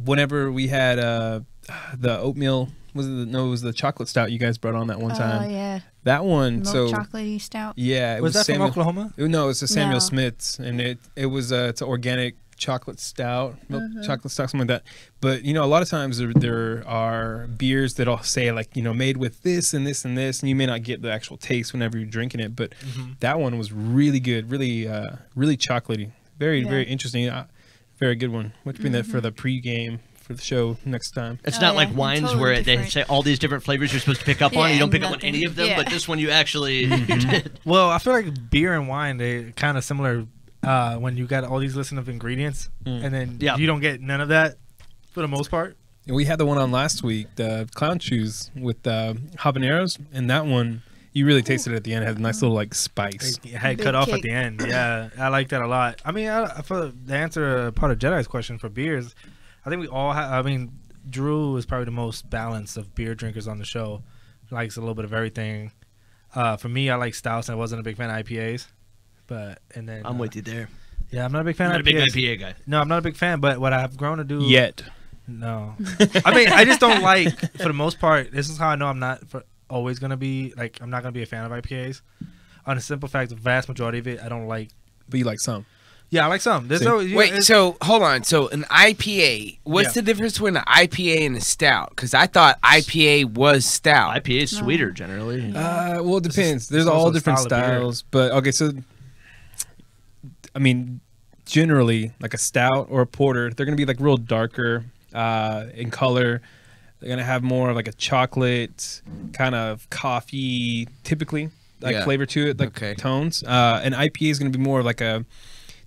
S2: whenever we had the oatmeal. It was the chocolate stout you guys brought on that one time.
S3: Oh yeah,
S2: That one.
S3: milk chocolatey stout.
S2: Yeah, it
S1: Was that
S2: Samuel,
S1: from Oklahoma?
S2: No, it's a Samuel
S3: No.
S2: Smith's, and it was it's an organic chocolate stout, milk chocolate stout, something like that. But you know, a lot of times there are beers that'll say like, you know, made with this and this and this, and you may not get the actual taste whenever you're drinking it. But that one was really good, really chocolatey, very interesting, very good one. We'll bring that for the pregame for the show next time.
S4: It's
S3: Oh,
S4: not
S3: yeah,
S4: like
S3: it's
S4: wines
S3: totally
S4: where
S3: different.
S4: they say all these different flavors you're supposed to pick up on.
S3: Yeah,
S4: You don't pick up on
S3: nothing.
S4: any of them,
S3: Yeah.
S4: but this one you actually you did.
S1: Well, I feel like beer and wine, they kind of similar when you got all these list of ingredients, and then you don't get none of that for the most part.
S2: And we had the one on last week, the clown shoes with habaneros, and that one you really tasted it at the end. It had a nice little like spice.
S1: It had
S3: Big
S1: cut off at
S3: kick.
S1: the end. Yeah, I like that a lot. I mean, for the answer part of Jedi's question for beers, I think we all have. I mean, Drew is probably the most balanced of beer drinkers on the show. Likes a little bit of everything. For me, I like stouts, and I wasn't a big fan of IPAs. And then
S4: I'm with you there.
S1: Yeah, I'm not a big fan
S4: I'm not
S1: of
S4: a big
S1: IPAs.
S4: IPA guy.
S1: No, I'm not a big fan. But what I've grown to do
S2: Yet.
S1: No, I mean, I just don't like. For the most part, this is how I know I'm not always gonna be like. I'm not gonna be a fan of IPAs. On the simple fact, the vast majority of it, I don't like.
S2: But you like some.
S1: Yeah, I like some. There's
S2: See?
S1: no,
S5: Wait, so hold on. So an IPA, what's the difference between an IPA and a stout? Because I thought IPA was stout.
S4: IPA is sweeter generally.
S2: Well, it depends. There's
S1: it's also
S2: all
S1: a
S2: different
S1: style of beer.
S2: styles, but okay. So, I mean, generally, like a stout or a porter, they're gonna be like real darker in color. They're gonna have more of like a chocolate kind of coffee, typically like flavor to it, like tones. An IPA is gonna be more of like a,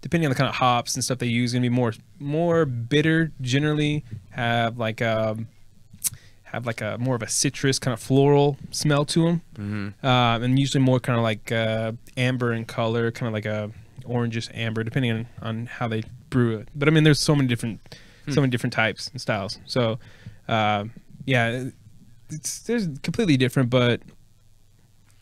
S2: depending on the kind of hops and stuff they use, gonna be more bitter. Generally, have like a more of a citrus kind of floral smell to them, and usually more kind of like amber in color, kind of like a orangish amber, depending on how they brew it. But I mean, there's so many different types and styles. So, yeah, there's completely different, but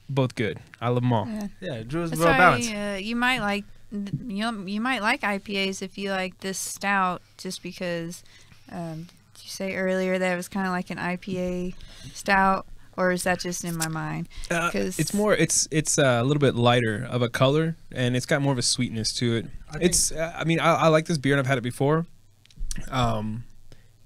S2: both good. I love them all.
S1: Yeah, Drew's
S3: That's
S1: well
S3: why
S1: balanced.
S3: you might like you might like IPAs if you like this stout, just because. Did you say earlier that it was kind of like an IPA stout, or is that just in my mind? Because
S2: It's more. It's a little bit lighter of a color, and it's got more of a sweetness to it. I mean, I like this beer, and I've had it before.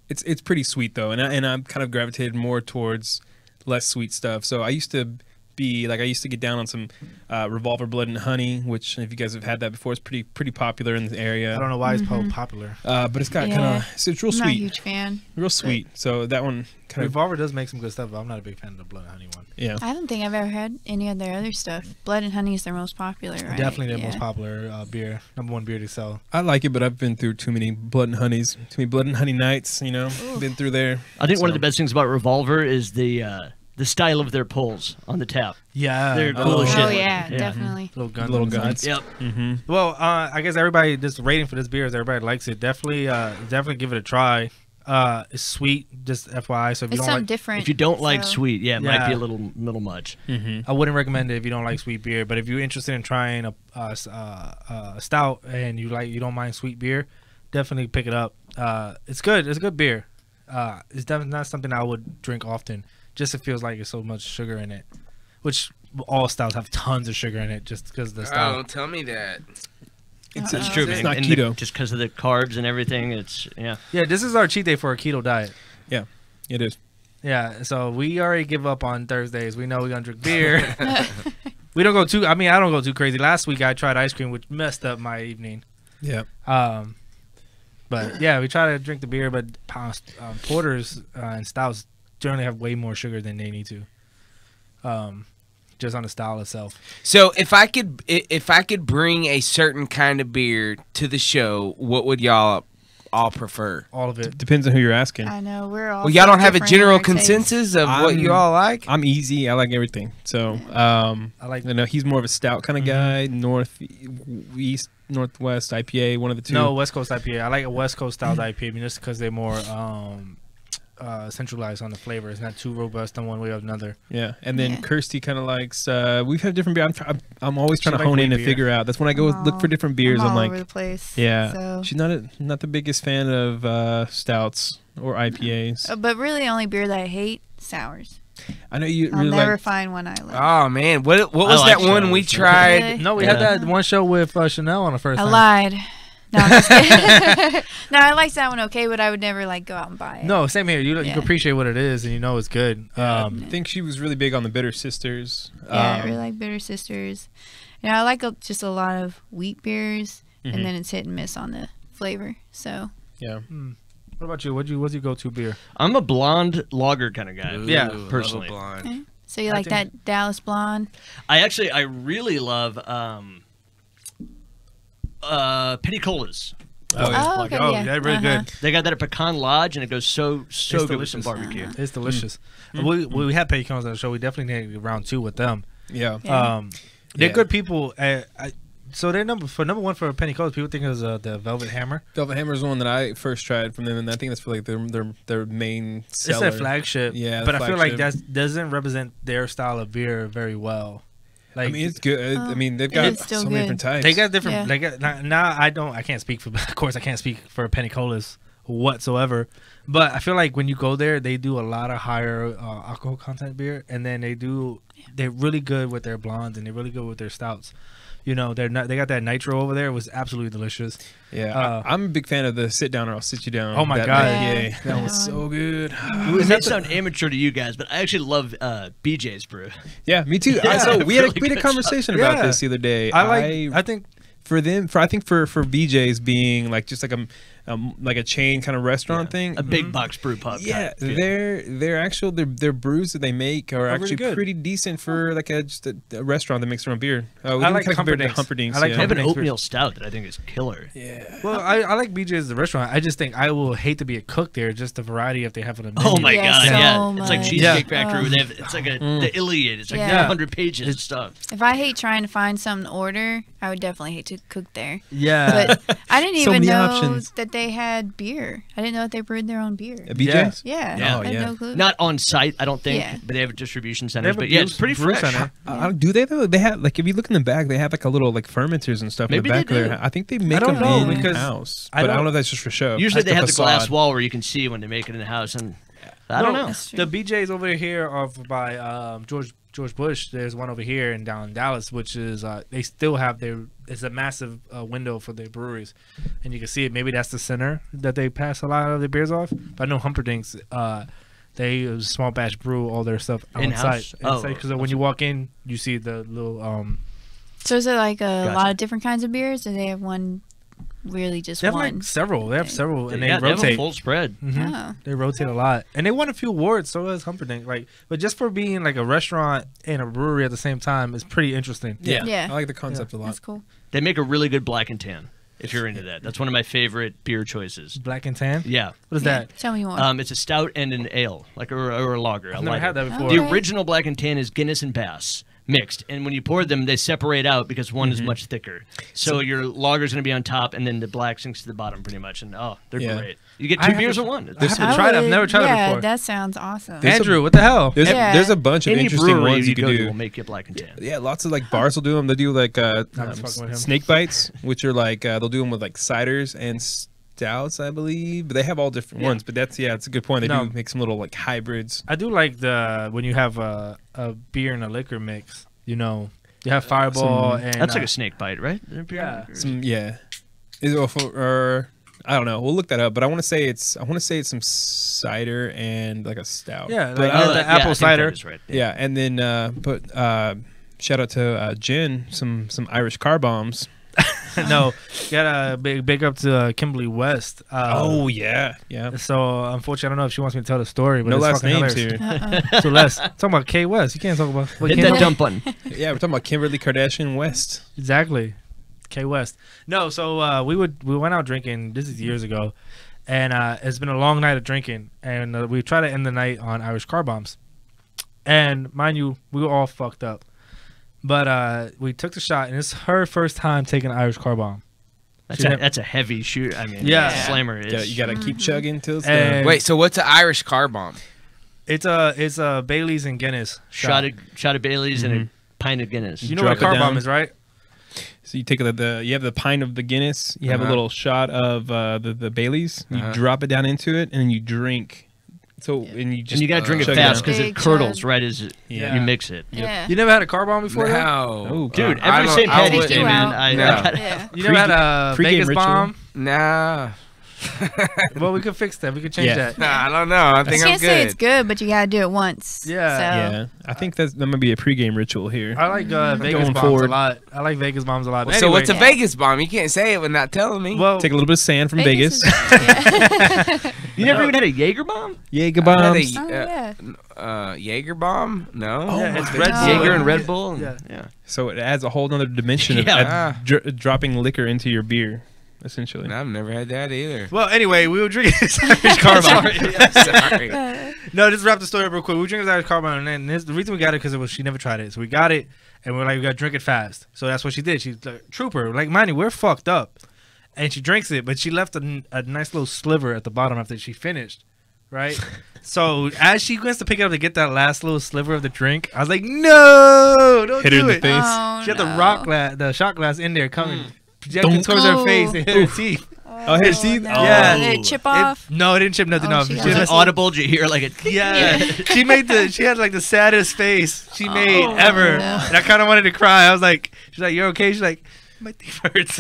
S2: It's pretty sweet though, and I'm kind of gravitated more towards less sweet stuff. So I used to get down on some Revolver Blood and Honey, which if you guys have had that before, it's pretty popular in the area.
S1: I don't know why it's popular.
S2: But it's got kind of it's real
S3: I'm not a
S2: sweet,
S3: huge fan.
S2: real sweet. So that one kind of
S1: Revolver does make some good stuff, but I'm not a big fan of the Blood and Honey one.
S2: yeah.
S3: I don't think I've ever had any of their other stuff. Blood and Honey is their most popular, right?
S1: Definitely their
S3: Yeah.
S1: most popular beer, #1 beer to sell.
S2: I like it, but I've been through too many Blood and Honeys, too many Blood and Honey nights. You know, been through there.
S4: I think one of the best things about Revolver is the style of their pulls on the tap.
S1: Yeah,
S4: They're cool as shit.
S3: Oh yeah, definitely.
S1: Little guns.
S2: Little
S1: on the
S2: guns.
S1: sides.
S4: Yep.
S1: Well, I guess everybody just rating for this beer is everybody likes it. Definitely give it a try. It's sweet, just FYI. So if you
S3: It's
S1: don't
S3: something
S1: like,
S3: different.
S4: If you don't like
S3: so-
S4: sweet, it might be
S1: Yeah.
S4: a little much.
S1: I wouldn't recommend it if you don't like sweet beer. But if you're interested in trying a stout and you don't mind sweet beer, definitely pick it up. It's good. It's a good beer. It's definitely not something I would drink often. Just it feels like there's so much sugar in it, which all stouts have tons of sugar in it just because of the
S5: Oh,
S1: style.
S5: don't tell me that.
S4: It's
S3: Uh-oh.
S4: true,
S2: It's
S4: man.
S2: not
S4: And
S2: keto.
S4: just because of the carbs and everything, it's yeah.
S1: Yeah, this is our cheat day for a keto diet.
S2: It is.
S1: Yeah, so we already give up on Thursdays. We know we're gonna drink beer. We don't go too. I mean, I don't go too crazy. Last week I tried ice cream, which messed up my evening.
S2: Yeah.
S1: But yeah, we try to drink the beer, but porters and stouts generally have way more sugar than they need to. Just on the style itself.
S5: So if I could bring a certain kind of beer to the show, what would y'all all prefer?
S1: All of it.
S2: Depends on who you're asking.
S3: I know we're all.
S5: Well, y'all don't have a
S3: different in
S5: general
S3: our tastes.
S5: consensus of what you all like.
S2: I'm easy. I like everything. So,
S1: I like.
S2: I know he's more of a stout kind of guy. Northeast, Northwest IPA, one of the two.
S1: No, West Coast IPA. I like a West Coast style IPA just because they're more centralized on the flavor. It's not too robust on one way or another.
S2: Yeah, and then
S3: Yeah.
S2: Kirsty kind of likes. We've had different beer. I'm always trying
S1: She
S2: to
S1: likes
S2: hone in
S1: wheat
S2: and
S1: beer.
S2: figure out. That's when I go look for different beers.
S3: I'm
S2: I'm
S3: all
S2: like,
S3: over the place.
S2: yeah.
S3: So.
S2: She's not the biggest fan of stouts or IPAs.
S3: But really, only beer that I hate, sours.
S2: I know you
S3: I'll
S2: really
S3: never
S2: like.
S3: find one I like.
S5: Oh man, what was
S4: like
S5: that one we
S4: sours.
S5: tried?
S3: Really?
S1: No, we
S4: Yeah.
S1: had that one show with Chanel on the first
S3: I
S1: time.
S3: lied. No, I'm just kidding. No, I like that one okay, but I would never like go out and buy it.
S1: No, same here. You
S3: Yeah.
S1: appreciate what it is, and you know it's good.
S2: I think she was really big on the Bitter Sisters.
S3: Yeah, I really like Bitter Sisters. I like just a lot of wheat beers,
S2: Mhm.
S3: and then it's hit and miss on the flavor. So
S2: Yeah.
S1: What about you? What's your go-to beer?
S4: I'm a blonde lager kind of guy.
S1: Yeah,
S5: Ooh,
S4: personally.
S5: love a blonde.
S3: so you
S1: I
S3: like
S1: think-
S3: that Dallas Blonde?
S4: I really love Penny Colas.
S3: Oh, okay,
S1: Oh,
S3: yeah.
S1: yeah, really good.
S4: They got that at Pecan Lodge, and it goes so
S1: It's
S4: good with some
S1: delicious.
S4: barbecue.
S1: It's delicious. We had pecans on the show. We definitely need to get round 2 with them.
S2: Yeah.
S3: Yeah.
S1: They're
S2: Yeah.
S1: good people. So they're number one for Penny Colas. People think it was the Velvet Hammer.
S2: Velvet Hammer is one that I first tried from them, and I think that's for like their main
S1: It's
S2: seller.
S1: their flagship.
S2: Yeah,
S1: but I feel like
S2: flagship.
S1: that doesn't represent their style of beer very well. Like
S2: I mean, it's good. I mean, they've got
S3: It's
S2: so
S3: still
S2: many
S3: good.
S2: different types.
S1: they got different.
S3: Yeah.
S1: They got now. I can't speak for. Of course, I can't speak for Penny Colas whatsoever. But I feel like when you go there, they do a lot of higher alcohol content beer, and then they're really good with their blondes, and they're really good with their stouts. You know, they got that nitro over there. It was absolutely delicious.
S2: Yeah, I'm a big fan of the sit down or I'll sit you down.
S1: Oh my
S2: That
S1: God.
S2: IPA.
S3: Yeah.
S2: That was so good.
S4: It may sound amateur to you guys, but I actually love BJ's brew.
S2: Yeah, me too.
S1: Yeah,
S2: So we had
S4: really
S2: a
S4: good
S2: conversation
S1: stuff.
S2: about
S1: Yeah.
S2: this the other day.
S1: I think
S2: for them, I think for BJ's being like just like a chain kind of restaurant thing.
S4: A big box brew pub.
S2: Yeah,
S4: type feel.
S2: their brews that they make are
S1: really
S2: actually
S1: good.
S2: pretty decent for like just a restaurant that makes their own beer. We
S1: I
S2: didn't
S1: like
S2: kinda compare it to
S1: Humperdinck's.
S2: Humperdinck's.
S1: I like
S2: yeah.
S4: They have an
S1: Humperdinck's
S4: oatmeal stout that I think is killer.
S2: Yeah.
S1: Well, I like BJ's as a restaurant. I just think I will hate to be a cook there. Just the variety if they have on the menu.
S4: Oh my
S3: Yeah,
S4: god,
S3: so
S4: yeah. It's like
S3: much.
S4: Cheesecake
S1: Yeah.
S4: Factory. Where they have, it's like the Iliad. It's like
S3: Yeah.
S4: 100 pages of stuff.
S3: If I hate trying to find something to order, I would definitely hate to cook there.
S1: Yeah.
S3: But I didn't
S2: So
S3: even
S2: many
S3: know
S2: options.
S3: that they had beer. I didn't know that they brewed their own beer.
S2: At BJ's?
S3: Yeah,
S4: Yeah.
S3: I had
S2: yeah.
S3: no clue.
S4: Not on site, I don't think,
S3: Yeah.
S4: but they have a distribution
S1: They
S4: center.
S1: have a
S4: But yeah, it's
S1: brew-
S4: pretty
S1: brew
S4: fresh.
S1: center.
S2: Do they though? They have like if you look in the back, they have like a little like fermenters and stuff
S4: Maybe
S2: in the back
S4: they
S2: there.
S4: do.
S2: I think they make
S1: don't
S2: them
S1: know,
S2: in
S1: because
S2: house,
S1: I
S2: but I don't
S1: don't-
S2: know if that's just for show.
S4: Usually
S2: Like
S4: they have the glass
S2: facade.
S4: wall where you can see when they make it in the house, and I don't know.
S3: That's true.
S1: The BJ's over here off by George Bush. There's one over here and down in Dallas, which is they still have it's a massive window for their breweries, and you can see it. Maybe that's the center that they pass a lot of their beers off. But I know Humperdinck's. They use small batch brew all their stuff on
S4: In-house?
S1: site.
S4: Oh,
S1: Because when you walk in, you see the little.
S3: So is it like a
S4: Gotcha.
S3: lot of different kinds of beers, or they have one really just
S1: They have
S3: one?
S1: like several. They have several, and they
S4: Yeah, they have a
S1: rotate.
S4: full spread.
S1: Mhm.
S3: Oh.
S1: They rotate a lot, and they won a few awards. So does Humperdinck. But just for being like a restaurant and a brewery at the same time is pretty interesting.
S2: Yeah.
S3: Yeah.
S2: I like the concept a lot.
S3: That's cool.
S4: They make a really good black and tan. If you're into that, that's one of my favorite beer choices.
S1: Black and tan.
S4: Yeah,
S1: What is
S3: Yeah.
S1: that?
S3: Tell me more.
S4: it's a stout and an ale, like or a lager.
S1: I've
S4: a
S1: never
S4: lager.
S1: had that before.
S4: The
S3: Okay.
S4: original black and tan is Guinness and Bass mixed, and when you pour them, they separate out because one is much thicker. So your lager's going to be on top, and then the black sinks to the bottom, pretty much. And they're
S2: Yeah.
S4: great. You get
S1: I
S4: two
S1: have
S4: beers
S1: to-
S4: in one.
S1: I have to
S3: I
S1: try it. I've
S3: would-
S1: never tried it
S3: yeah,
S1: before.
S3: that sounds awesome.
S2: There's
S1: Andrew, what the hell?
S2: There's
S3: Yeah.
S2: there's a bunch of
S4: Any
S2: interesting
S4: brewery
S2: ones you
S4: go
S2: can
S4: to
S2: do.
S4: will make you black and tan.
S2: Yeah, lots of like bars will do them. They do like
S1: just fucking with him.
S2: snake bites, which are like they'll do them with like ciders and stouts, I believe, but they have all different ones. But that's it's a good point. They
S1: No.
S2: do make some little like hybrids.
S1: I do like when you have a beer and a liquor mix. You know, you have Fireball and
S4: That's like a snake bite, right?
S1: Yeah.
S2: Is it or I don't know. We'll look that up. But I want to say it's some cider and like a stout.
S1: yeah,
S2: but
S1: like
S2: I don't-
S1: the
S4: I
S1: apple
S4: think
S1: cider.
S4: that is right.
S2: yeah, and then shout out to Jen, some Irish car bombs.
S1: No, got a big up to Kimberly West.
S2: Yeah.
S1: So unfortunately, I don't know if she wants me to tell the story, but
S2: No
S1: it's
S2: last
S1: fucking
S2: names
S1: hilarious.
S2: here.
S1: So Les, talking about K West. You can't talk about
S4: Hit that dump button.
S2: Yeah, we're talking about Kimberly Kardashian West.
S1: Exactly, K West. No, so we went out drinking. This is years ago, and it's been a long night of drinking, and we tried to end the night on Irish car bombs. And mind you, we were all fucked up, but we took the shot, and it's her first time taking an Irish car bomb.
S4: That's a heavy shoot. I mean,
S1: Yeah.
S4: slammer is.
S2: You gotta keep chugging till it's
S1: And-
S2: done.
S5: Wait, so what's an Irish car bomb?
S1: It's a Bailey's and Guinness
S4: shot of Bailey's and a pint of Guinness.
S1: You know what a
S2: Drop
S1: car
S2: it
S1: bomb
S2: down.
S1: is, right?
S2: So you take you have the pint of the Guinness, you have a
S5: Uh-huh.
S2: little shot of the Baileys, you
S5: Uh-huh.
S2: drop it down into it, and then you drink. So and you just
S4: And you gotta drink it
S2: chug
S4: fast
S2: down.
S4: because it
S3: Big
S4: curdles
S3: chug.
S4: right as
S2: Yeah.
S4: you mix it.
S3: Yeah.
S1: You never had a car bomb before? though?
S5: No.
S2: Oh,
S4: Dude,
S5: I
S4: every
S5: don't-
S4: St.
S5: I
S4: Patrick's
S5: wouldn't-
S4: Day, man,
S3: Wow.
S4: I
S5: No.
S4: gotta-
S3: Yeah.
S1: You never had a
S2: Pre-game
S1: Vegas
S2: ritual?
S1: bomb?
S5: Nah.
S1: Well, we could fix that. We could change
S2: Yeah.
S1: that.
S5: Nah, I don't know. I
S3: I
S5: think I'm
S3: can't say it's
S5: good.
S3: good, but you gotta do it once.
S1: Yeah.
S3: So.
S2: Yeah, I think that might be a pregame ritual here.
S1: I like Vegas
S2: Going
S1: bombs
S2: forward.
S1: a lot. I like Vegas bombs a lot.
S5: So what's a
S3: Yeah.
S5: Vegas bomb? You can't say it without telling me.
S1: well?
S2: Take a little bit of sand from Vegas.
S3: is- yeah.
S4: You never even had a Jaeger bomb?
S2: Jaeger
S5: I had
S2: bombs.
S3: Oh,
S5: a,
S3: yeah.
S5: Jaeger bomb? No.
S2: Oh,
S1: yeah, it's
S2: my
S1: Red
S2: God.
S1: Bull.
S4: Jaeger and Red Bull? And,
S1: Yeah.
S4: yeah.
S2: So it adds a whole other dimension of
S5: Yeah.
S2: dropping liquor into your beer, essentially.
S5: I've never had that either.
S1: Well, anyway, we were drinking this Irish car bomb.
S5: Sorry.
S1: No, just wrap the story up real quick. We were drinking this Irish car bomb, and then the reason we got it because she never tried it. So we got it, and we're like, we got to drink it fast. So that's what she did. She's like, trooper. Like, mind you, we're fucked up. And she drinks it, but she left a nice little sliver at the bottom after she finished. Right? So as she wants to pick it up to get that last little sliver of the drink, I was like, no, don't
S2: Hit her
S1: do
S2: in the
S1: it.
S2: face.
S3: Oh,
S1: She had the
S3: no.
S1: the shot glass in there coming, projecting
S2: Donk.
S1: towards her
S3: Oh.
S1: face and hit her teeth.
S2: Oh, hey, see?
S3: No.
S1: Yeah.
S3: Did it chip off?
S1: No, it didn't chip nothing
S3: Oh,
S1: off.
S3: she
S1: She
S3: got
S4: Was
S3: Yeah.
S4: it audible? Did you hear like a...
S1: yeah, she had like the saddest face she made
S3: Oh,
S1: ever,
S3: no.
S1: and I kind of wanted to cry. I was like, she's like, "You're okay?" She's like, "My teeth hurts."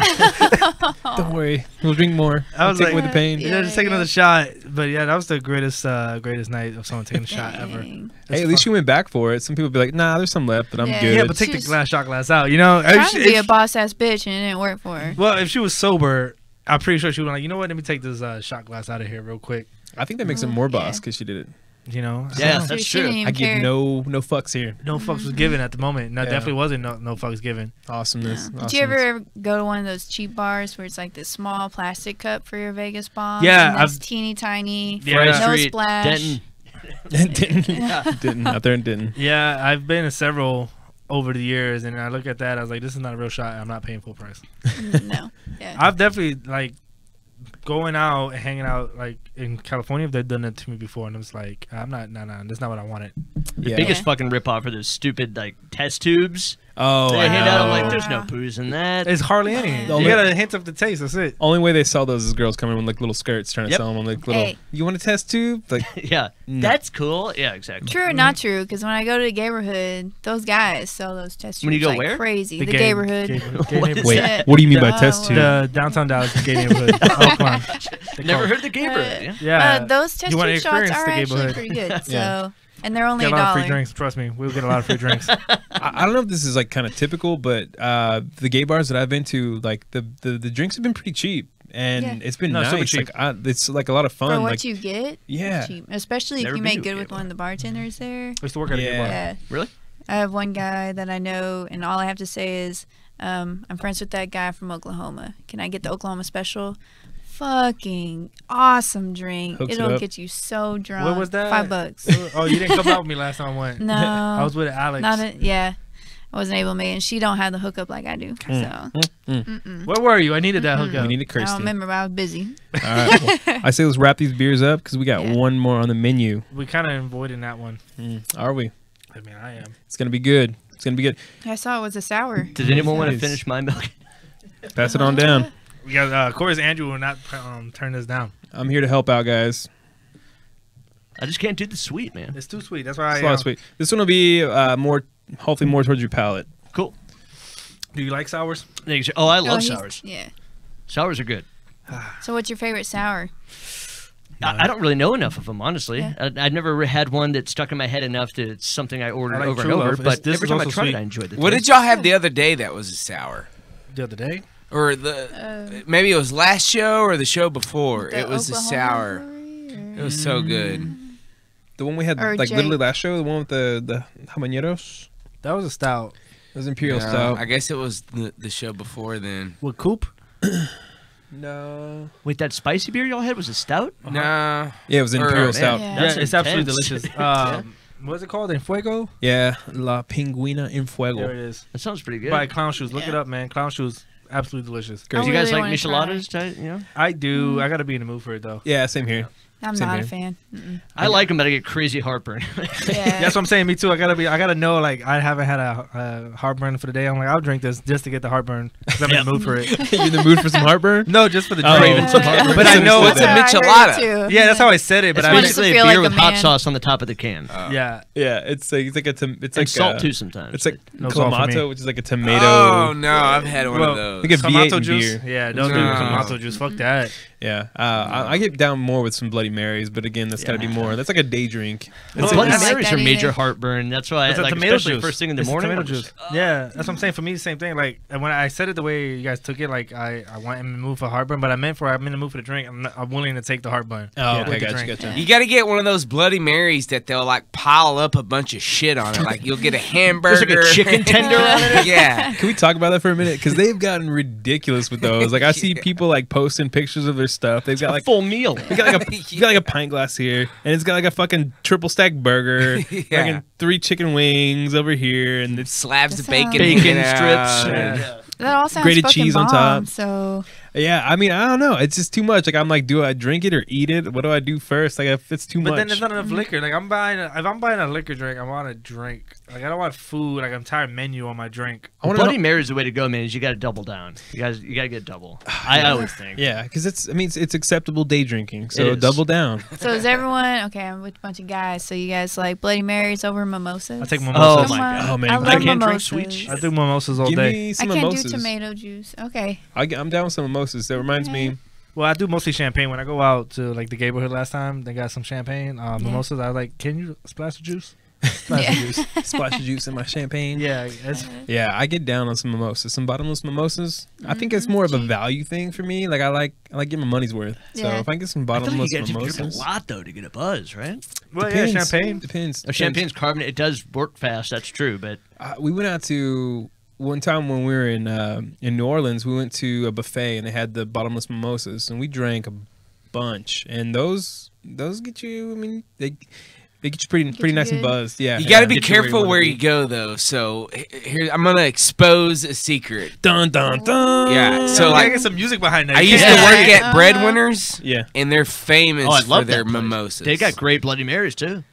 S2: Don't worry, we'll drink more.
S1: I was
S2: We'll take
S1: like-
S2: away the pain.
S1: Yeah, just take another shot. But yeah, that was the greatest night of someone taking a shot ever.
S3: Dang.
S2: Hey, at least you went back for it. Some people be like, "Nah, there's some left, but I'm
S3: Yeah.
S2: good."
S1: Yeah, but take
S3: She
S1: the
S3: was-
S1: shot glass out. You know,
S3: Trying to be a
S1: if-
S3: boss ass bitch and it didn't work for her.
S1: well, if she was sober, I'm pretty sure she would like, you know what? Let me take this shot glass out of here real quick.
S2: I think that makes it more boss
S3: Yeah.
S2: because she did it.
S1: You know,
S4: Yeah.
S3: So
S4: that's
S3: she
S4: true.
S3: didn't even
S2: I give
S3: care.
S2: no fucks here.
S1: no fucks was given at the moment. No,
S2: Yeah.
S1: definitely wasn't no fucks given.
S2: Awesomeness.
S3: Did you ever go to one of those cheap bars where it's like this small plastic cup for your Vegas bomb?
S1: Yeah,
S3: and it's
S1: I've-
S3: teeny tiny.
S1: Yeah.
S4: Fry
S1: No
S4: Street,
S3: splash.
S4: Denton.
S2: didn't out there and didn't.
S1: Yeah, I've been to several over the years, and I look at that. I was like, this is not a real shot. I'm not paying full price.
S3: No. Yeah.
S1: I've definitely like going out and hanging out like in California. They've done it to me before, and it was like, I'm not. No, that's not what I wanted.
S2: Yeah.
S4: Biggest fucking ripoff are those stupid like test tubes.
S2: Oh,
S4: They
S2: I
S4: hand out. I'm
S2: know.
S4: like, there's no booze in that.
S1: It's hardly any.
S3: The
S1: You
S2: only-
S1: got a hint of the taste. That's it.
S2: Only way they sell those is girls coming with like little skirts trying to
S4: Yep.
S2: sell them like little.
S3: Hey.
S2: You want a test tube? Like
S4: Yeah,
S2: No.
S4: that's cool. Yeah, exactly.
S3: True or not true? Because when I go to the neighborhood, those guys sell those test tubes
S4: When you go
S3: like
S4: where?
S3: crazy. The
S1: gay
S3: neighborhood.
S1: gay
S4: What
S1: neighborhood.
S4: is
S2: wait,
S3: that?
S2: what do you mean by
S3: Oh,
S2: test tube?
S1: The downtown Dallas gay neighborhood. Oakland. They
S4: Never
S1: call it.
S4: heard the gay bird. Yeah.
S1: Yeah.
S3: Those test
S1: You wanna
S3: tube shots
S1: experience
S3: are
S1: the
S3: actually
S1: neighborhood.
S3: pretty good.
S2: Yeah.
S3: So, and they're only
S1: Get a lot of free
S3: $1.
S1: drinks. Trust me, we'll get a lot of free drinks.
S2: I don't know if this is like kind of typical, but the gay bars that I've been to, like the drinks have been pretty cheap, and
S3: Yeah.
S2: it's been
S1: No, super
S2: nice.
S1: cheap.
S2: Like it's like a lot of fun.
S3: For what
S2: like
S3: you get,
S2: yeah,
S3: it's cheap. Especially
S4: Never
S3: if you
S4: been
S3: make
S4: to a
S3: good
S4: gay
S3: with
S4: bar.
S3: one of the bartenders there.
S1: I used to work at a gay
S2: Yeah.
S1: bar.
S3: Yeah.
S4: Really?
S3: I have one guy that I know, and all I have to say is, I'm friends with that guy from Oklahoma. Can I get the Oklahoma special? Fucking awesome drink.
S2: Hooks it
S3: It'll
S2: up.
S3: get you so drunk.
S1: What was that?
S3: $5.
S1: Oh, you didn't come out with me last time I went.
S3: No.
S1: I was with Alex.
S3: Yeah. I wasn't able to make it. And she don't have the hookup like I do. So
S1: Where were you? I needed that
S2: we
S1: hookup.
S2: need a
S3: I
S2: Kirsty.
S3: don't remember, but I was busy.
S2: All right, well, I say let's wrap these beers up because we got
S3: Yeah.
S2: one more on the menu.
S1: We kind of avoiding that one.
S2: Are we?
S1: I mean, I am.
S2: It's gonna be good. It's gonna be good.
S3: I saw it was a sour.
S4: Does anyone want to
S2: Nice.
S4: finish my milk?
S2: Pass it on down.
S1: We got of course Andrew will not turn this down.
S2: I'm here to help out, guys.
S4: I just can't do the sweet, man.
S1: It's too sweet. That's why
S2: It's a lot sweet. This one will be hopefully more towards your palate.
S4: Cool.
S1: Do you like sours?
S4: Oh, I love
S3: he's-
S4: sours.
S3: Yeah.
S4: Sours are good.
S3: So what's your favorite sour?
S4: I don't really know enough of them, honestly.
S3: Yeah.
S4: I've never had one that stuck in my head enough that it's something I ordered
S1: I like
S4: over
S1: True
S4: and over.
S1: Love.
S4: But
S1: This
S4: every
S1: is
S4: time I
S1: also
S4: tried
S1: sweet.
S4: it, I enjoyed it.
S5: What did y'all have the other day that was a sour?
S1: The other day?
S5: Or maybe it was last show or the show before.
S3: The
S5: It was a
S3: Oklahoma
S5: sour.
S3: brewery,
S5: It was so good.
S2: The one we had
S3: Or
S2: like
S3: Jake.
S2: literally last show, the one with the habaneros.
S1: That was a stout.
S2: It was Imperial
S5: No,
S2: Stout.
S5: I guess it was the show before then.
S1: With Coop?
S2: No.
S4: Wait, that spicy beer y'all had was a stout?
S5: Nah.
S2: Yeah, it was Imperial Stout.
S3: Yeah.
S1: Yeah,
S4: That's
S1: it's absolutely
S4: intense.
S1: delicious. What's it called? En Fuego?
S2: Yeah, La Pingüina en
S1: There
S2: Fuego.
S1: it is.
S4: That sounds pretty good.
S1: By Clown Shoes. Look
S3: Yeah.
S1: it up, man. Clown Shoes. Absolutely delicious.
S3: I
S4: Do you guys
S3: really
S4: like
S3: wanna
S4: micheladas? You know?
S1: I do. I got to be in the mood for it, though.
S2: Yeah, same here.
S3: I'm
S2: Same
S3: not
S2: here.
S3: a fan. Mm-mm.
S4: I like them, but I get crazy heartburn.
S3: Yeah.
S1: That's what I'm saying. Me too. I gotta know. Like I haven't had a heartburn for the day. I'm like, I'll drink this just to get the heartburn. 'Cause I'm in the mood for it.
S2: You in the mood for some heartburn?
S1: No, just for the
S2: Oh.
S1: drink.
S2: Craving some heartburn.
S1: But I know
S5: What's
S3: That's
S5: a
S3: how I heard
S5: michelada?
S3: it, too.
S1: Yeah, that's how I said it. But
S4: It's
S1: I
S3: Makes
S4: basically
S3: you
S4: a
S3: feel
S4: beer
S3: like
S4: with
S3: a
S4: hot
S3: man.
S4: sauce on the top of the can.
S1: yeah.
S2: Yeah, it's like it's
S4: And
S2: like
S4: salt too sometimes.
S2: It's like
S1: No salt for
S2: clamato,
S1: me.
S2: which is like a tomato.
S5: Oh no, I've had one of those.
S2: Like a V8
S1: Clamato
S2: in
S1: juice.
S2: beer.
S1: Yeah, don't do
S5: No.
S1: Clamato juice. Fuck that.
S2: Yeah, I get down more with some Bloody Marys, but again, that's got to be more. That's like a day drink.
S1: Well,
S4: Bloody
S1: that's-
S4: Marys
S3: like
S4: are
S3: that
S4: major
S3: either.
S4: heartburn. That's why,
S1: It's a
S4: like,
S1: tomato
S4: especially
S1: juice.
S4: first thing in the
S1: It's
S4: morning.
S1: Tomato
S4: I'm
S1: juice.
S4: just,
S1: Yeah, that's what I'm saying. For me, the same thing. Like and when I said it the way you guys took it, like I went in the mood for heartburn, but I'm in the mood for the drink. I'm willing to take the heartburn.
S2: Oh,
S1: with
S2: okay,
S1: the
S2: gotcha,
S1: drink.
S2: gotcha.
S5: You got to get one of those Bloody Marys that they'll like pile up a bunch of shit on it. Like you'll get a hamburger,
S4: There's like a chicken tender on it.
S5: Yeah.
S2: Can we talk about that for a minute? Because they've gotten ridiculous with those. Like I see people like posting pictures of their stuff. They've got
S4: A
S2: like
S4: full meal.
S2: you got like a pint glass here, and it's got like a fucking triple stack burger,
S5: Yeah.
S2: fucking 3 chicken wings over here, and it's
S5: Slabs of
S3: That
S5: bacon,
S3: sounds-
S4: Bacon
S5: hanging
S4: strips.
S5: out.
S1: Yeah.
S3: That all sounds
S2: Grated
S3: fucking
S2: cheese on
S3: bomb,
S2: top.
S3: So
S2: yeah. I mean, I don't know. It's just too much. Like I'm like, do I drink it or eat it? What do I do first? Like if it's too
S1: But
S2: much.
S1: then there's not enough liquor. Like if I'm buying a liquor drink, I want a drink. Like I don't want food. Like I'm tired menu on my drink.
S2: I want
S4: Bloody
S2: to
S4: Mary's the way to go, man. Is you got to double down. You got to get double. I always think.
S2: Yeah, because it's acceptable day drinking. So
S4: It is.
S2: double down.
S3: So is everyone okay? I'm with a bunch of guys. So you guys like Bloody Marys over mimosas?
S1: I take
S4: Oh
S1: mimosas.
S4: my
S3: Come on.
S4: God.
S2: Oh, man.
S3: I
S2: I
S3: love
S4: can't drink
S3: mimosas.
S4: sweet shit.
S1: I do mimosas all
S2: Give
S1: day.
S2: me
S3: I
S2: some
S3: can't
S2: mimosas.
S3: do tomato juice. Okay.
S2: I'm down with some mimosas. That reminds me.
S1: Well, I do mostly champagne. When I go out to like the neighborhood last time, they got some champagne mimosas. I was like, can you splash the juice? Splash the juice.
S2: Splash of juice in my champagne.
S1: Yeah, it's,
S2: Yeah, I get down on some mimosas, some bottomless mimosas. I think it's more of a value thing for me. Like I like getting my money's worth. So
S3: Yeah.
S2: if I get some
S4: I feel like
S2: bottomless
S4: you got to drink a
S2: mimosas,
S4: lot though to get a buzz, right?
S1: well,
S2: depends.
S1: yeah, champagne.
S2: Depends.
S4: Champagne's carbonate. It does work fast. That's true, but
S2: We went out to one time when we were in New Orleans. We went to a buffet and they had the bottomless mimosas, and we drank a bunch. And those get you. I mean, they get you pretty
S3: you
S2: nice and
S3: good.
S2: buzzed. Yeah.
S5: You got to be
S4: Get you where you
S5: careful
S4: wanna
S5: where
S4: be.
S5: you go, though. So here, I'm gonna expose a secret.
S2: Dun dun dun.
S5: Yeah. So
S1: So
S5: like,
S1: get some music behind that.
S5: I
S1: You
S5: used
S1: can't-
S5: to work
S3: Yeah.
S5: at Breadwinners,
S2: Yeah.
S5: and they're famous
S4: oh, I
S5: for
S4: love
S5: their
S4: that place.
S5: mimosas.
S4: They got great Bloody Marys too.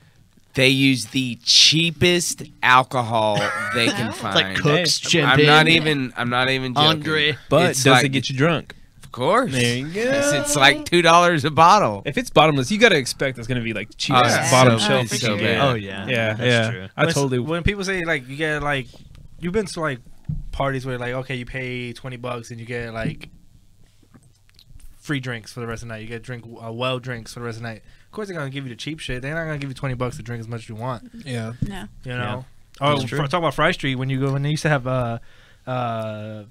S5: They use the cheapest alcohol they can
S3: It's
S5: find.
S4: Like Cook's
S5: I'm
S4: champagne.
S5: I'm not even joking.
S4: Andre.
S2: But
S5: It's
S2: does
S5: like-
S2: it get you drunk?
S5: Of course.
S2: There you go.
S5: It's like $2 a bottle.
S2: If it's bottomless, you got to expect it's gonna be like cheapest
S5: yeah.
S2: bottom
S5: So-
S2: shelf.
S3: for
S2: you
S3: sure.
S2: can get.
S4: Oh yeah.
S2: Yeah,
S4: That's
S2: yeah.
S4: true.
S2: I
S1: When-
S2: totally.
S1: When people say like you get like, you've been to like parties where like okay you pay $20 and you get like free drinks for the rest of the night. You get drink well drinks for the rest of the night. Of course they're gonna give you the cheap shit. They're not gonna give you $20 to drink as much as you want.
S2: Yeah.
S3: No.
S1: You know.
S4: That's
S1: Oh,
S4: true.
S1: talk about Fry Street when they used to have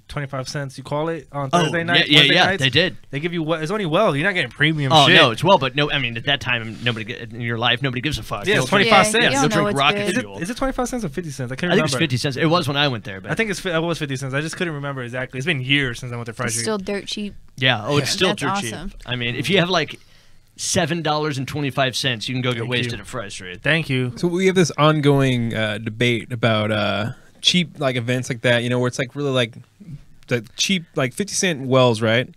S1: 25 cents. You call it on Thursday night.
S4: Yeah,
S1: Wednesday
S4: yeah,
S1: nights.
S4: They did.
S1: They give you it's only well. You're not getting premium
S4: Oh
S1: shit.
S4: no, it's well, but no. I mean, at that time, in your life, nobody gives a fuck.
S1: Yeah,
S4: You'll
S1: it's
S4: drink-
S1: 25
S3: Yeah,
S1: cents.
S3: you
S4: You'll
S3: don't know
S4: drink
S3: what's
S4: rocket
S3: good.
S1: Is it,
S4: fuel.
S1: is it 25 cents or 50 cents? I can't
S4: I think
S1: remember.
S4: it's 50 cents. It was when I went there, but
S1: I think it was 50 cents. I just couldn't remember exactly. It's been years since I went to Fry
S3: It's
S1: Street.
S3: still dirt cheap.
S4: yeah. Oh, it's still
S3: That's
S4: dirt
S3: awesome.
S4: cheap. I mean, if you have like $7.25, you can go get
S1: Thank
S4: wasted
S1: you.
S4: at Fry Street.
S1: Thank you.
S2: So we have this ongoing debate about cheap like events like that. You know, where it's like really like the cheap like 50-cent wells, right?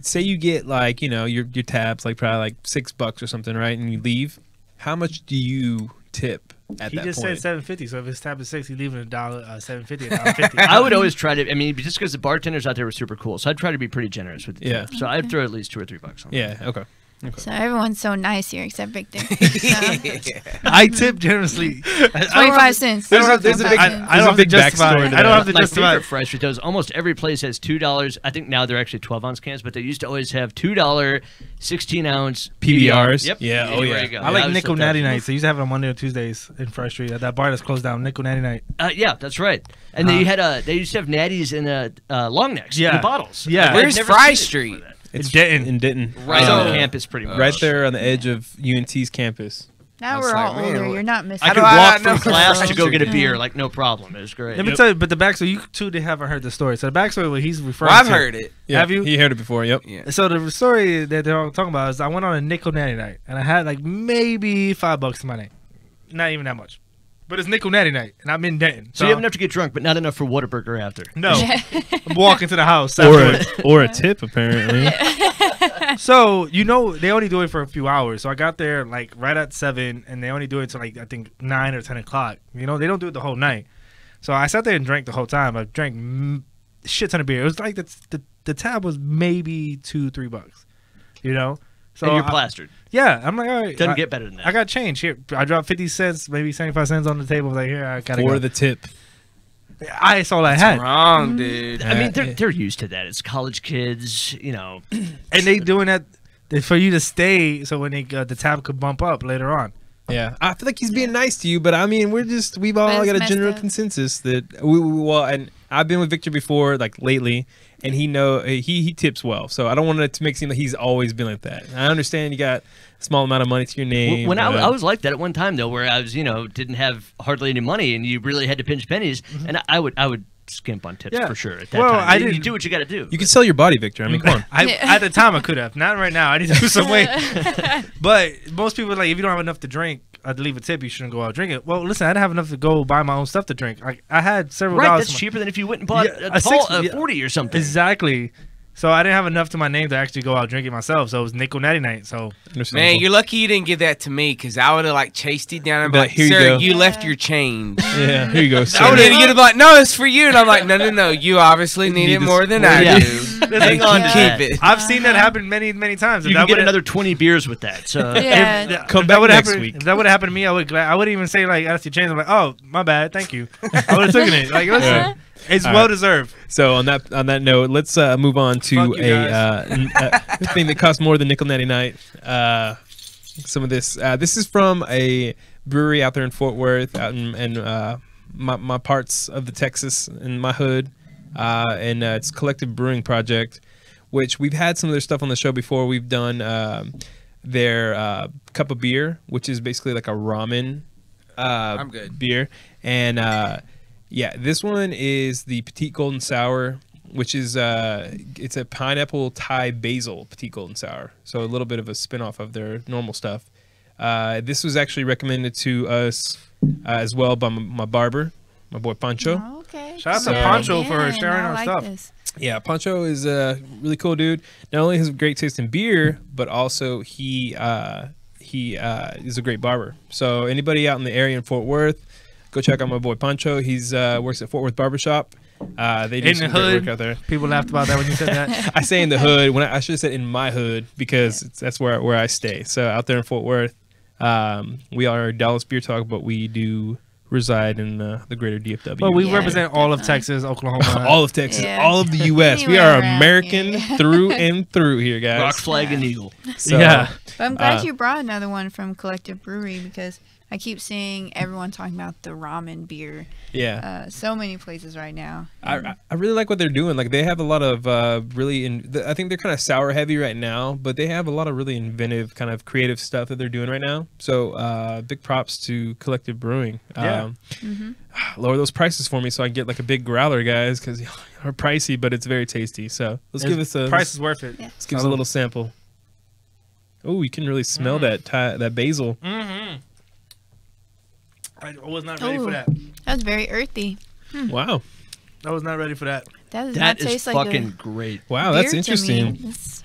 S2: Say you get like your tabs like probably like $6 or something, right? And you leave. How much do you tip at
S1: He
S2: that
S1: just
S2: point.
S1: said $7.50. So if it's tap of 6, he's leaving $7.50, $1.50.
S4: I would always try to. I mean, just because the bartenders out there were super cool, so I'd try to be pretty generous with the
S2: Yeah.
S4: tip. So I'd throw at least $2 or $3 on.
S2: Yeah. Okay.
S3: So everyone's so nice here except Victor. So,
S1: I tip generously.
S3: 25 cents.
S2: There's a big-
S1: I don't have to
S2: big
S1: justify.
S2: backstory
S1: it.
S2: to
S1: I don't
S2: that.
S1: have to
S4: My
S1: justify.
S4: favorite fresh Fritos, almost every place has $2. I think now they're actually 12-ounce cans, but they used to always have $2 16-ounce
S2: PBRs.
S4: Yep.
S2: Yeah, oh,
S4: There
S2: yeah.
S4: you go.
S1: I like
S4: was
S1: Nickel
S4: so
S1: Natty
S4: tough.
S1: Nights. They used to have it on Monday or Tuesdays in Fresh Street. At that bar that's closed down, Nickel Natty Night.
S4: Yeah, that's right. And they they used to have natties in long necks in
S1: Yeah.
S4: the bottles.
S1: Yeah.
S4: I'd
S5: Where's
S4: never
S5: Fry
S4: seen it
S5: Street?
S4: before that.
S2: It's
S1: Denton.
S2: in Denton.
S4: Right
S5: Oh.
S4: on campus, pretty much.
S2: Right there on the edge of UNT's campus.
S3: now
S5: I was
S3: we're
S5: like,
S3: all
S5: man,
S3: older.
S5: what-
S3: You're not missing.
S4: I
S5: How
S4: could
S5: do I
S4: walk
S5: not
S4: from
S5: know
S4: class
S5: Fry
S4: to go get a
S5: Street?
S4: beer, like no problem. It was great.
S1: Let me tell you, but the backstory, you two haven't heard the story. So the backstory, what he's referring
S5: Well, I've
S1: to.
S5: heard it.
S2: Yeah,
S1: Have you?
S2: He heard it before. Yep.
S5: Yeah.
S1: So the story that they're all talking about is I went on a Nickel Natty Night, and I had like maybe $5 in my name. Not even that much. But it's Nickel Natty Night, and I'm in Denton.
S4: So you have enough to get drunk, but not enough for Whataburger after.
S1: No. I'm walking to the house.
S2: Or
S1: afterwards.
S2: or a tip apparently.
S1: So, they only do it for a few hours. So I got there like right at 7, and they only do it till like, I think, 9 or 10 o'clock. They don't do it the whole night. So I sat there and drank the whole time. I drank shit ton of beer. It was like the tab was maybe $2-3. So
S4: And you're plastered.
S1: yeah, I'm like, all right.
S4: Doesn't get better than that.
S1: I got change here. I dropped 50 cents, maybe 75 cents on the table. I was like, here, I gotta
S2: For
S1: go.
S2: the tip.
S1: That's all I had.
S5: Wrong, dude.
S4: I mean, they're used to that. It's college kids,
S1: And they doing that for you to stay, so when the tab could bump up later on.
S2: Yeah, I feel like he's being nice to you, but I mean, we've all
S3: But it's
S2: got a
S3: messed
S2: general
S3: up.
S2: consensus that and I've been with Victor before, like lately, and he tips well, so I don't want it to make it seem like he's always been like that. I understand you got a small amount of money to your name.
S4: When I was like that at one time though, where I was didn't have hardly any money, and you really had to pinch pennies, and I would skimp on tips
S1: Yeah.
S4: for sure at that
S1: Well,
S4: time.
S1: I
S4: You
S1: didn't-
S4: do what you got to do.
S2: you can sell your body, Victor. I mean, come on.
S1: At the time, I could have. Not right now. I need to lose some weight. But most people are like, if you don't have enough to drink, to leave a tip, you shouldn't go out drinking. Well, listen, I didn't have enough to go buy my own stuff to drink. I had several
S4: Right,
S1: dollars.
S4: that's cheaper than if you went and bought
S1: Yeah,
S4: a
S1: a six- yeah.
S4: 40 or something.
S1: Exactly. So I didn't have enough to my name to actually go out drinking myself. So it was Nickel Natty Night. So
S5: Man,
S2: Understandable.
S5: you're lucky you didn't give that to me, because I would have like chased you down and be
S2: Be
S5: like,
S2: like, "Here you
S5: sir,
S2: go."
S5: you left your change.
S2: Yeah, here you go.
S5: I
S2: Sir.
S5: would have, you'd have been like, no, it's for you. And I'm like, no. You obviously need
S2: need
S5: it
S2: this-
S5: more than
S2: more
S5: I
S4: than-
S5: do.
S4: Hang on to
S5: Keep
S4: that.
S5: it.
S1: I've seen that happen many, many times. If
S4: You
S1: that
S4: can get
S1: would've-
S4: another 20 beers with that. So
S3: Yeah.
S2: Come
S1: if
S2: back
S1: that would've
S2: next
S1: happened,
S2: week.
S1: If that would have happened to me, I wouldn't even say like ask your change. I'm like, oh, my bad, thank you. I would have taken it. Like, listen,
S2: Yeah.
S1: it's
S2: All
S1: well
S2: right.
S1: deserved.
S2: So on that note, let's move on to
S1: Fuck you
S2: a thing that costs more than Nickel Natty Night. Some of this. This is from a brewery out there in Fort Worth, out in my parts of the Texas, in my hood, and it's Collective Brewing Project, which we've had some of their stuff on the show before. We've done their cup of beer, which is basically like a ramen
S5: I'm good.
S2: beer, and yeah, this one is the Petite Golden Sour, which is it's a pineapple Thai basil Petite Golden Sour, so a little bit of a spin-off of their normal stuff. This was actually recommended to us as well by my barber, my boy Pancho.
S3: Oh, okay.
S1: Shout out to
S3: Good
S1: Pancho for
S3: again.
S1: sharing
S3: I
S1: our
S3: like
S1: stuff.
S3: this.
S2: Yeah, Pancho is a really cool dude. Not only has a great taste in beer, but also he is a great barber. So anybody out in the area in Fort Worth, go check out my boy Pancho. He's works at Fort Worth Barbershop. They do
S1: In
S2: some
S1: the
S2: great
S1: hood.
S2: work out there.
S1: People laughed about that when you said that.
S2: I say in the hood when I should have said in my hood, because that's where I stay. So out there in Fort Worth, we are Dallas Beertalk, but we do reside in the greater DFW.
S1: But we
S3: Yeah,
S1: represent all of
S3: definitely.
S1: Texas, Oklahoma.
S2: all of Texas,
S3: Yeah.
S2: all of the U.S. We
S3: Anywhere
S2: are
S3: around
S2: American
S3: here.
S2: through and through here, guys.
S4: rock, flag, and eagle.
S2: So,
S1: Yeah.
S3: But I'm glad
S2: Uh,
S3: you brought another one from Collective Brewery because I keep seeing everyone talking about the ramen beer.
S2: yeah.
S3: So many places right now.
S2: I really like what they're doing. Like they have a lot of I think they're kind of sour heavy right now, but they have a lot of really inventive kind of creative stuff that they're doing right now. So big props to Collective Brewing.
S1: Yeah.
S2: Lower those prices for me so I can get like a big growler, guys, because they're pricey, but it's very tasty. So let's give us a
S1: price is worth it.
S3: Yeah.
S2: let's give us a little sample. Oh, you can really smell that basil.
S1: Mm-hmm. I was not ready
S3: Ooh.
S1: for that.
S3: That was very earthy.
S2: Wow,
S1: I was not ready for that.
S3: That does
S4: That
S3: not
S4: is
S3: taste like
S4: fucking
S3: a
S4: great.
S2: wow,
S3: beer
S2: that's
S3: to me.
S2: interesting.
S3: It's-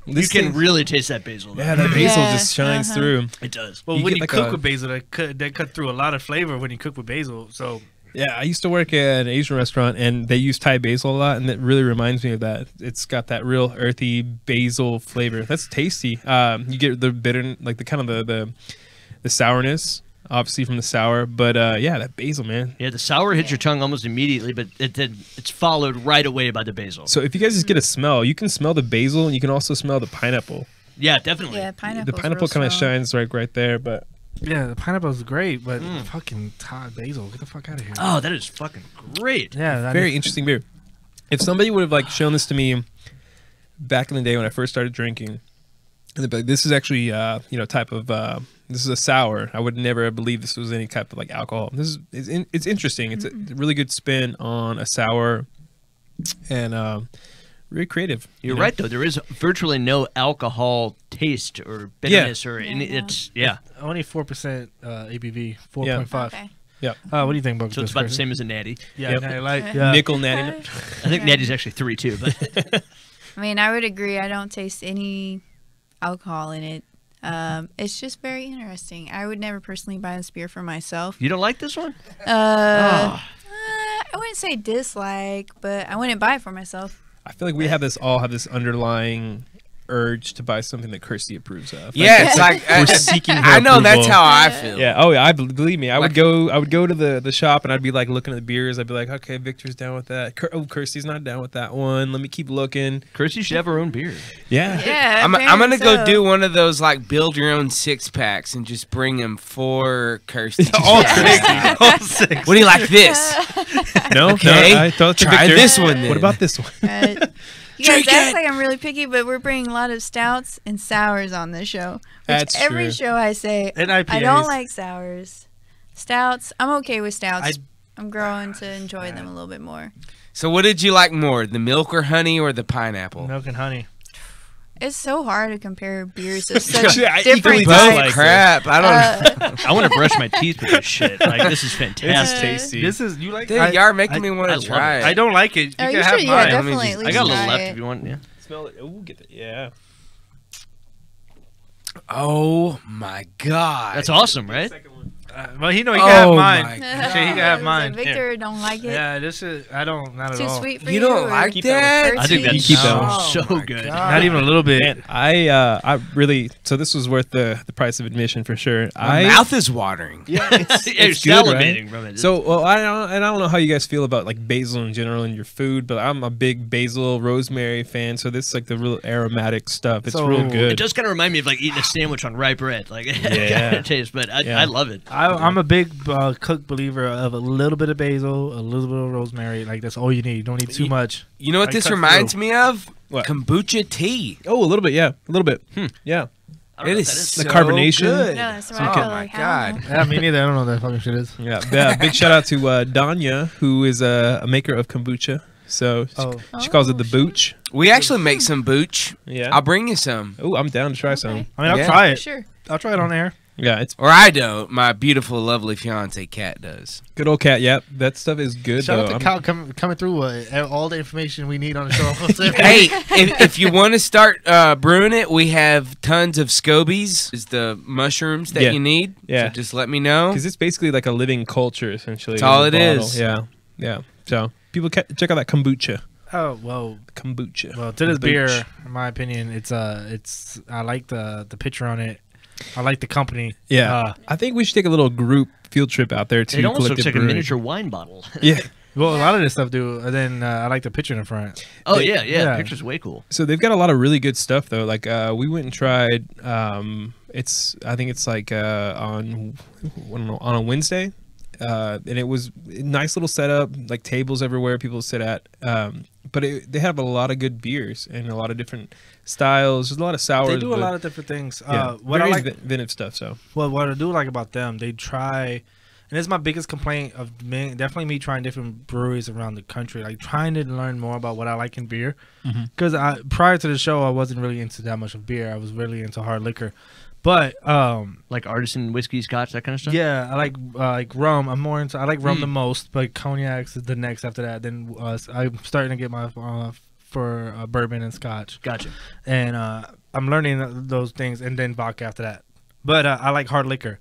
S4: You can really taste that basil. Though.
S2: Yeah, that basil
S3: Yeah,
S2: just shines through.
S4: It does.
S1: Well,
S2: You
S1: when
S2: get
S1: you
S2: like
S1: cook
S2: a-
S1: with basil, they cut through a lot of flavor when you cook with basil. So
S2: Yeah, I used to work at an Asian restaurant, and they use Thai basil a lot, and it really reminds me of that. It's got that real earthy basil flavor. That's tasty. You get the bitter, like the kind of the sourness, obviously from the sour, but yeah, that basil, man.
S4: Yeah, the sour hits your tongue almost immediately, but it's followed right away by the basil.
S2: So if you guys just get a smell, you can smell the basil, and you can also smell the pineapple.
S4: Yeah, definitely.
S3: Yeah, pineapple.
S2: The pineapple kind of shines right there, but
S1: yeah, the pineapple's great, but fucking Thai basil, get the fuck out of here.
S4: Oh, that is fucking great.
S1: Yeah,
S2: very interesting beer. If somebody would have like shown this to me back in the day when I first started drinking, and they'd be like, this is actually type of this is a sour. I would never have believed this was any type of like alcohol. This is it's interesting. It's a really good spin on a sour, and really creative.
S4: You're right though. There is virtually no alcohol taste or bitterness or any.
S3: Yeah.
S4: It's
S1: only 4% ABV, 4.5.
S3: Okay.
S2: Yeah,
S1: What do you think about
S4: So it's
S1: this,
S4: about the
S1: Chris?
S4: same as a natty.
S1: Yeah,
S2: Yep.
S1: Natty Light. Yeah.
S2: nickel natty.
S3: Okay.
S4: I think natty's actually 3 too. But
S3: I mean, I would agree. I don't taste any alcohol in it. It's just very interesting. I would never personally buy this beer for myself.
S4: you don't like this one?
S3: I wouldn't say dislike, but I wouldn't buy it for myself.
S2: I feel like we have this underlying urge to buy something that Kirsty approves of.
S5: Yeah, it's like
S2: we're seeking her
S5: I know that's
S2: approval.
S5: how I feel.
S2: Yeah. Oh yeah. Believe me. I would
S5: Like-
S2: go to the shop, and I'd be like looking at the beers. I'd be like, okay, Victor's down with that. Kirsty's not down with that one. Let me keep looking.
S4: Kirsty should have her own beer.
S2: Yeah.
S3: Yeah,
S5: I'm gonna
S3: apparently
S5: go
S3: so.
S5: do one of those like build your own 6-packs and just bring them for Kirsty.
S2: All
S5: Yeah.
S1: All 6.
S5: What do you like this?
S2: No.
S5: Okay,
S2: No, I thought to
S5: try
S2: Victor,
S5: this one then.
S2: What about this one?
S3: You guys
S5: Drink
S3: act
S5: it.
S3: like I'm really picky, but we're bringing a lot of stouts and sours on this show. Which
S2: That's
S3: every
S2: true.
S3: show I say,
S1: And
S3: I
S1: IPAs.
S3: don't like sours. Stouts, I'm okay with stouts.
S1: I-
S3: I'm growing to enjoy them a little bit more.
S5: So what did you like more, the milk or honey or the pineapple?
S1: Milk and honey.
S3: It's so hard to compare beers of such
S2: Yeah, I
S3: different
S2: equally
S3: types.
S2: dislike
S5: Crap, I don't.
S4: I want to brush my teeth with this shit. Like this is
S2: This
S4: fantastic.
S2: is tasty.
S1: This is you like.
S5: Dude, y'all are making me want
S4: I
S5: to
S4: love
S5: try
S4: it.
S5: it.
S1: I don't like it. You
S3: Oh,
S1: can
S3: you
S1: have
S3: should,
S1: mine.
S3: yeah,
S5: Let me
S3: definitely.
S5: just-
S3: At least
S4: I got a little
S3: try
S4: left
S3: it.
S4: if you want. Yeah.
S2: Smell it. Ooh, get it. Yeah.
S5: Oh my god.
S4: That's awesome, right?
S1: Well, he know he can have
S5: Oh
S1: mine.
S5: my
S1: Shit, he can have
S3: So
S1: mine.
S3: Victor don't like it.
S1: Yeah, this is. I don't. Not at
S3: Too
S1: all.
S3: sweet for
S5: You
S3: you.
S5: don't
S3: or
S5: like
S2: Keep
S5: that?
S4: I think
S3: earthy?
S4: that's
S2: keep that one.
S5: Oh
S4: so
S5: my
S4: good.
S5: God.
S1: Not even a little bit.
S2: Man, I really. So this was worth the price of admission for sure.
S5: My mouth is watering.
S4: You're
S2: good,
S4: salivating from it.
S2: So, well, I don't know how you guys feel about like basil in general in your food, but I'm a big basil rosemary fan. So this is like the real aromatic stuff. It's
S1: So-
S2: real
S4: it
S2: good.
S4: does kind of remind me of like eating a sandwich on rye bread. Like
S2: Yeah.
S4: kind of taste, but
S2: Yeah.
S4: I love it.
S1: I'm a big cook believer of a little bit of basil, a little bit of rosemary. Like that's all you need. You don't need too much.
S5: You know what
S1: I
S5: this
S1: cut
S5: reminds
S1: through.
S5: me of?
S2: What?
S5: Kombucha tea.
S2: Oh, a little bit, yeah, a little bit. Yeah,
S4: I don't know
S5: It
S4: what
S5: is
S4: that is.
S5: so
S2: The carbonation.
S5: good.
S3: No, that's what
S5: Oh
S3: I feel
S5: my
S3: like. I don't
S5: god.
S3: know.
S1: Yeah, me neither. I don't know what that fucking shit is.
S2: yeah. Big shout out to Danya, who is a maker of kombucha. So she calls it the
S3: shit.
S2: booch.
S5: We actually make some booch.
S2: Yeah.
S5: I'll bring you some.
S2: Oh, I'm down to try some.
S3: Okay.
S1: I mean, I'll
S5: Yeah.
S1: try
S3: For
S1: it.
S3: sure.
S1: I'll try it on air.
S2: Yeah, it's
S5: Or I don't. My beautiful, lovely fiance Kat does.
S2: good old cat. Yep, that stuff is good.
S1: Shout
S2: though.
S1: out to Cal coming through all the information we need on the show.
S5: Hey, if you want to start brewing it, we have tons of scobies. Is the mushrooms that
S2: Yeah.
S5: you need.
S2: Yeah.
S5: So just let me know.
S2: Because it's basically like a living culture, essentially.
S5: That's all
S2: in a
S5: it
S2: bottle.
S5: is.
S2: Yeah, yeah. So people check out that kombucha.
S1: Oh well.
S2: Kombucha.
S1: Well, to this
S2: The booch.
S1: beer, in my opinion, it's I like the picture on it. I like the company.
S2: Yeah, I think we should take a little group field trip out there to
S4: It almost
S2: Collective
S4: looks like a
S2: Brewing.
S4: miniature wine bottle.
S2: Yeah.
S1: Well, a lot of this stuff do. And then I like the picture in the front.
S4: Oh
S2: They-
S4: yeah.
S1: yeah.
S4: Picture's way cool.
S2: So they've got a lot of really good stuff though. Like we went and tried. I think it's like on a Wednesday, and it was a nice little setup, like tables everywhere people sit at. But they have a lot of good beers and a lot of different styles. There's a lot of sours.
S1: They do a
S2: but-
S1: lot of different things.
S2: Yeah,
S1: What I like,
S2: inventive stuff. So
S1: what I do like about them, they try, and it's my biggest complaint of definitely me trying different breweries around the country, like trying to learn more about what I like in beer. Because prior to the show, I wasn't really into that much of beer. I was really into hard liquor. But
S4: Like artisan whiskey, scotch, that kind of stuff.
S1: yeah, I like rum. I'm more into. I like rum the most, but cognac is the next after that. Then I'm starting to get my for bourbon and scotch.
S4: Gotcha.
S1: And I'm learning those things, and then vodka after that. But I like hard liquor.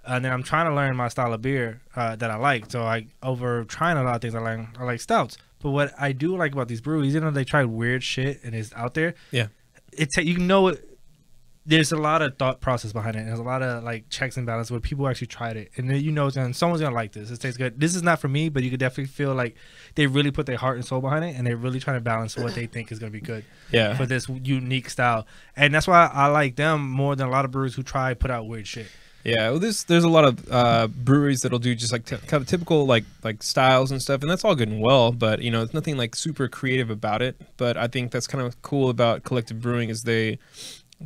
S1: And then I'm trying to learn my style of beer that I like. So over trying a lot of things, I like stouts. But what I do like about these breweries, even though they try weird shit and it's out there,
S2: Yeah.
S1: You know it. There's a lot of thought process behind it. There's a lot of like checks and balances where people actually tried it, and then you know someone's gonna like this. It tastes good. This is not for me, but you could definitely feel like they really put their heart and soul behind it, and they're really trying to balance what they think is gonna be good
S2: Yeah.
S1: for this unique style. And that's why I like them more than a lot of brewers who try to put out weird shit.
S2: Yeah, well, there's a lot of breweries that'll do just like kind of typical like styles and stuff, and that's all good and well. But you know, it's nothing like super creative about it. But I think that's kind of cool about Collective Brewing is they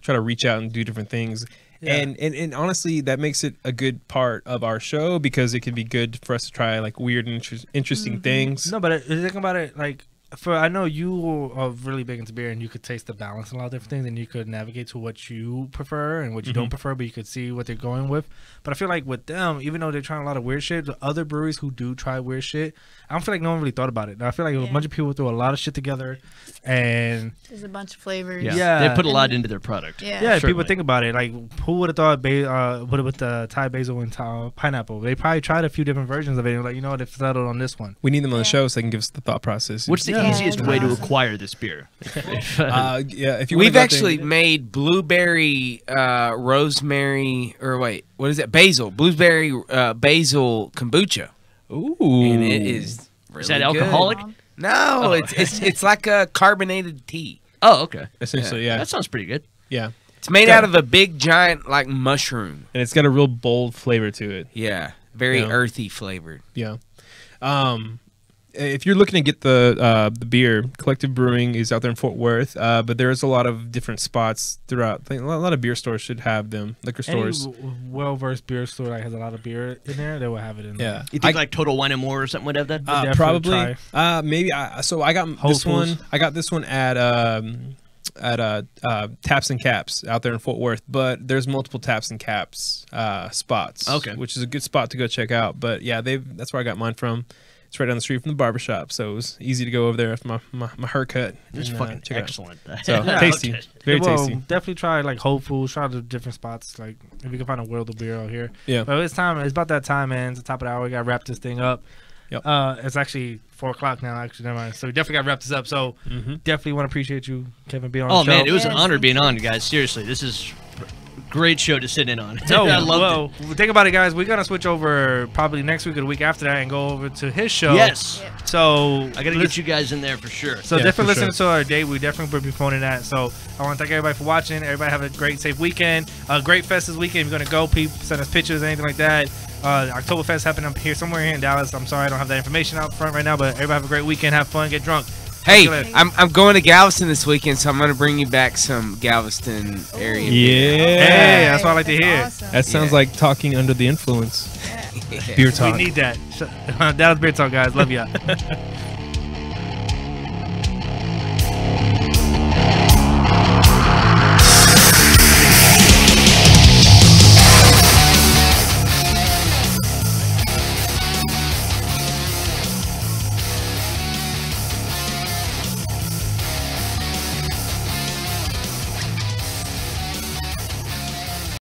S2: try to reach out and do different things.
S1: Yeah.
S2: And honestly, that makes it a good part of our show because it can be good for us to try like weird and interesting things.
S1: No, but think about it like. I know you are really big into beer, and you could taste the balance in a lot of different things, and you could navigate to what you prefer and what you don't prefer, but you could see what they're going with. But I feel like with them, even though they're trying a lot of weird shit, the other breweries who do try weird shit, I don't feel like no one really thought about it. I feel like a bunch of people threw a lot of shit together, and
S3: There's a bunch of flavors.
S1: Yeah.
S4: They put a lot into their product.
S3: Yeah.
S1: yeah,
S4: Certainly.
S1: people think about it. Like, who would have thought would have with the Thai basil and pineapple? They probably tried a few different versions of it. And like, you know what? They settled on this one.
S2: We need them on the show so they can give us the thought process.
S4: What's the
S3: Yeah.
S4: easiest way to acquire this beer?
S2: Yeah, if you
S5: We've
S2: wanna go
S5: actually made blueberry, rosemary, or wait, what is it? Basil, blueberry, basil kombucha,
S2: Ooh,
S5: and it is really
S4: Is that
S5: good.
S4: alcoholic?
S5: No, it's like a carbonated tea.
S4: Oh, okay.
S2: essentially, yeah,
S4: That sounds pretty good.
S2: yeah,
S5: It's made out of a big giant like mushroom.
S2: and it's got a real bold flavor to it.
S5: Yeah, very
S2: Yeah.
S5: earthy flavored.
S2: Yeah. If you're looking to get the beer, Collective Brewing is out there in Fort Worth, but there's a lot of different spots throughout. I think a lot of beer stores should have them, liquor stores.
S1: Any well-versed beer store that has a lot of beer in there, they will have it in there.
S2: Yeah,
S4: You think like Total Wine and More or something would have that?
S1: definitely
S2: probably. Maybe. So I got
S1: Whole
S2: this one.
S1: Foods.
S2: I got this one at Taps and Caps out there in Fort Worth, but there's multiple Taps and Caps spots.
S4: Okay.
S2: Which is a good spot to go check out. But yeah, that's where I got mine from. It's right down the street from the barbershop, so it was easy to go over there after my haircut.
S4: It's
S2: and,
S4: fucking
S2: check it out.
S4: excellent.
S2: So
S1: Yeah.
S2: tasty,
S4: Okay.
S2: very
S1: Well,
S2: tasty.
S1: definitely try like Whole Foods. Try the different spots. Like if we can find a world of beer out here.
S2: Yeah.
S1: But it's time. It's about that time, man. It's the top of the hour. We got to wrap this thing up.
S2: Yep.
S1: It's actually 4:00 now. Actually, never mind. So we definitely got to wrap this up. So definitely want to appreciate you, Kevin, being on
S4: Oh
S1: the show.
S4: man, it was an
S3: Yes,
S4: honor
S3: thank
S4: being on, you guys. Seriously, this is a great show to sit in on.
S1: No,
S4: I loved
S1: well, think about it, guys. We're gonna switch over probably next week or the week after that and go over to his show.
S4: it. Yes,
S1: So
S4: I gotta get you guys in there for sure.
S1: So
S2: Yeah,
S1: definitely
S2: for
S1: listen to our date. We definitely will be phoning that. So I want to thank everybody for watching. Everybody have a great, safe weekend. Great fest this weekend. If you're gonna go, send us pictures, anything like that. Oktoberfest happening up here somewhere here in Dallas. I'm sorry I don't have that information out front right now, but everybody have a great weekend. Have fun. Get drunk.
S5: Hey,
S1: you later.
S5: I'm going to Galveston this weekend, so I'm going to bring you back some Galveston area.
S2: Yeah.
S1: Hey, that's what I like to hear.
S3: Awesome.
S2: That sounds
S5: Yeah.
S2: like talking under the influence.
S5: Yeah.
S2: Beer talk.
S1: We need that. That was Beer Talk, guys. Love ya.